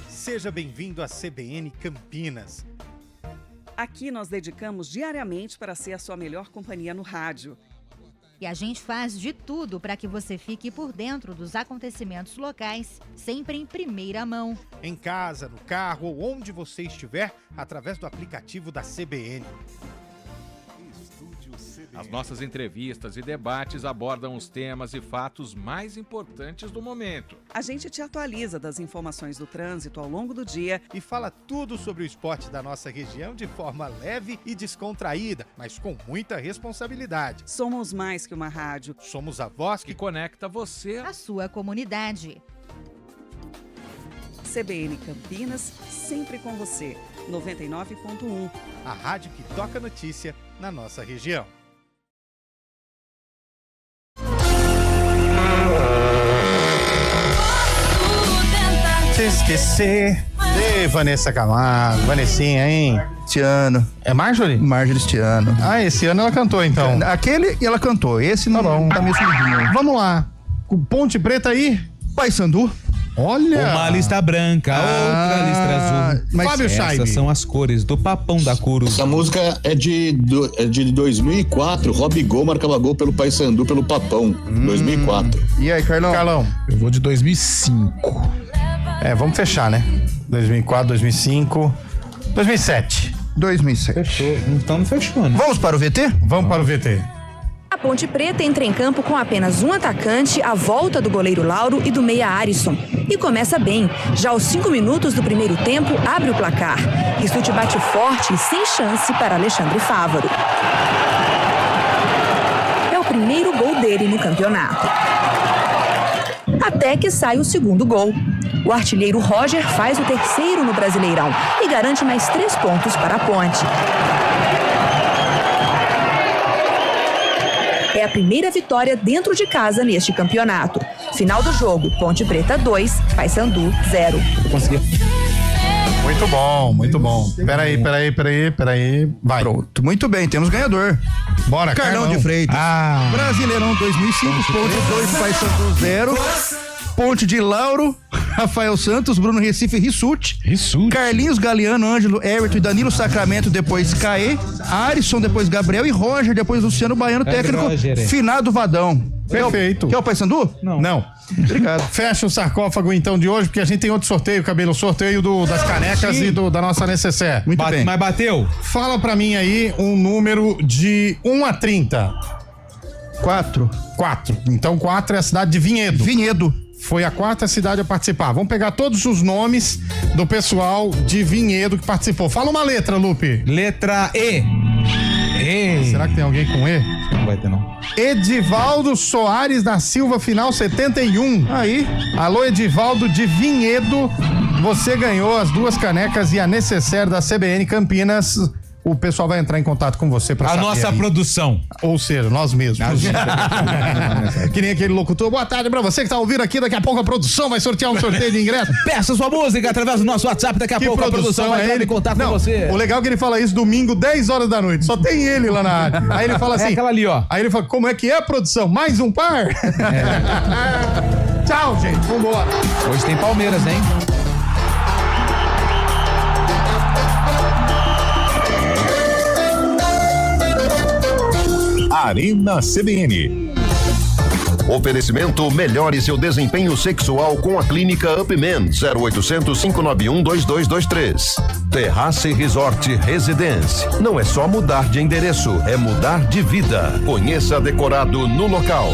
Seja bem-vindo à CBN Campinas. Aqui nós dedicamos diariamente para ser a sua melhor companhia no rádio. E a gente faz de tudo para que você fique por dentro dos acontecimentos locais, sempre em primeira mão. Em casa, no carro ou onde você estiver, através do aplicativo da CBN. As nossas entrevistas e debates abordam os temas e fatos mais importantes do momento. A gente te atualiza das informações do trânsito ao longo do dia e fala tudo sobre o esporte da nossa região de forma leve e descontraída, mas com muita responsabilidade. Somos mais que uma rádio. Somos a voz que conecta você à sua comunidade. CBN Campinas, sempre com você. 99.1. A rádio que toca notícia na nossa região. Te esquecer, Ei, Vanessa Camargo, Vanessinha, hein? Este ano. É Marjorie? Marjorie este ano. Ah, esse ano ela cantou, então. Aquele ela cantou, esse não tá meio sumidinho. Vamos lá. Ponte Preta aí? Paysandu. Olha! Uma lista branca, outra lista azul. Mas Fábio Scheibe. Essas são as cores do Papão da Coruja. Essa música é de 2004. Rob Gol marcava gol pelo Paysandu, pelo Papão. 2004. E aí, Carlão? Eu vou de 2005. Vamos fechar, né? 2004, 2005, 2007. 2007. Fechou. Então não fechou, né? Vamos para o VT? Vamos para o VT. A Ponte Preta entra em campo com apenas um atacante, a volta do goleiro Lauro e do meia Arisson. E começa bem. Já aos 5 minutos do primeiro tempo, abre o placar. Rissuti bate forte e sem chance para Alexandre Fávaro. É o primeiro gol dele no campeonato. Até que sai o segundo gol. O artilheiro Roger faz o terceiro no Brasileirão e garante mais 3 pontos para a Ponte. É a primeira vitória dentro de casa neste campeonato. Final do jogo, Ponte Preta 2, Paysandu 0. Muito bom, muito bom. Peraí. Vai. Pronto, muito bem, temos ganhador. Bora, Carlão de Freitas. Brasileirão 2005, Ponte 2, Paysandu 0. Ponte de Lauro, Rafael Santos, Bruno Recife, Rissuti, Carlinhos Galeano, Ângelo, Everton e Danilo Sacramento, depois Caê, Arisson, depois Gabriel e Roger, depois Luciano Baiano, técnico, Finado Vadão. Perfeito. Quer o Paysandu? Não. Obrigado. Fecha o sarcófago então de hoje, porque a gente tem outro sorteio, Cabelo, sorteio das canecas e da nossa necessaire. Muito bem. Mas bateu? Fala pra mim aí um número de 1 a 30. 4. Então 4 é a cidade de Vinhedo. Vinhedo. Foi a 4ª cidade a participar. Vamos pegar todos os nomes do pessoal de Vinhedo que participou. Fala uma letra, Lupe. Letra E. Será que tem alguém com E? Não vai ter, não. Edivaldo Soares da Silva, final 71. Aí. Alô, Edivaldo de Vinhedo. Você ganhou as 2 canecas e a necessaire da CBN Campinas. O pessoal vai entrar em contato com você para saber. A nossa produção. Ou seja, nós mesmos. Que nem aquele locutor. Boa tarde pra você que tá ouvindo aqui. Daqui a pouco a produção vai sortear um sorteio de ingresso. Peça sua música através do nosso WhatsApp. Daqui a pouco a produção vai entrar em contato com você. O legal é que ele fala isso domingo, 10 horas da noite. Só tem ele lá na área. Aí ele fala assim. É aquela ali, ó. Aí ele fala, como é que é a produção? Mais um par? Tchau, gente. Vambora. Hoje tem Palmeiras, hein? Arena CBN. Oferecimento: melhore seu desempenho sexual com a clínica UpMen 0800 591 2223. Terrace Resort Residence. Não é só mudar de endereço, é mudar de vida. Conheça decorado no local.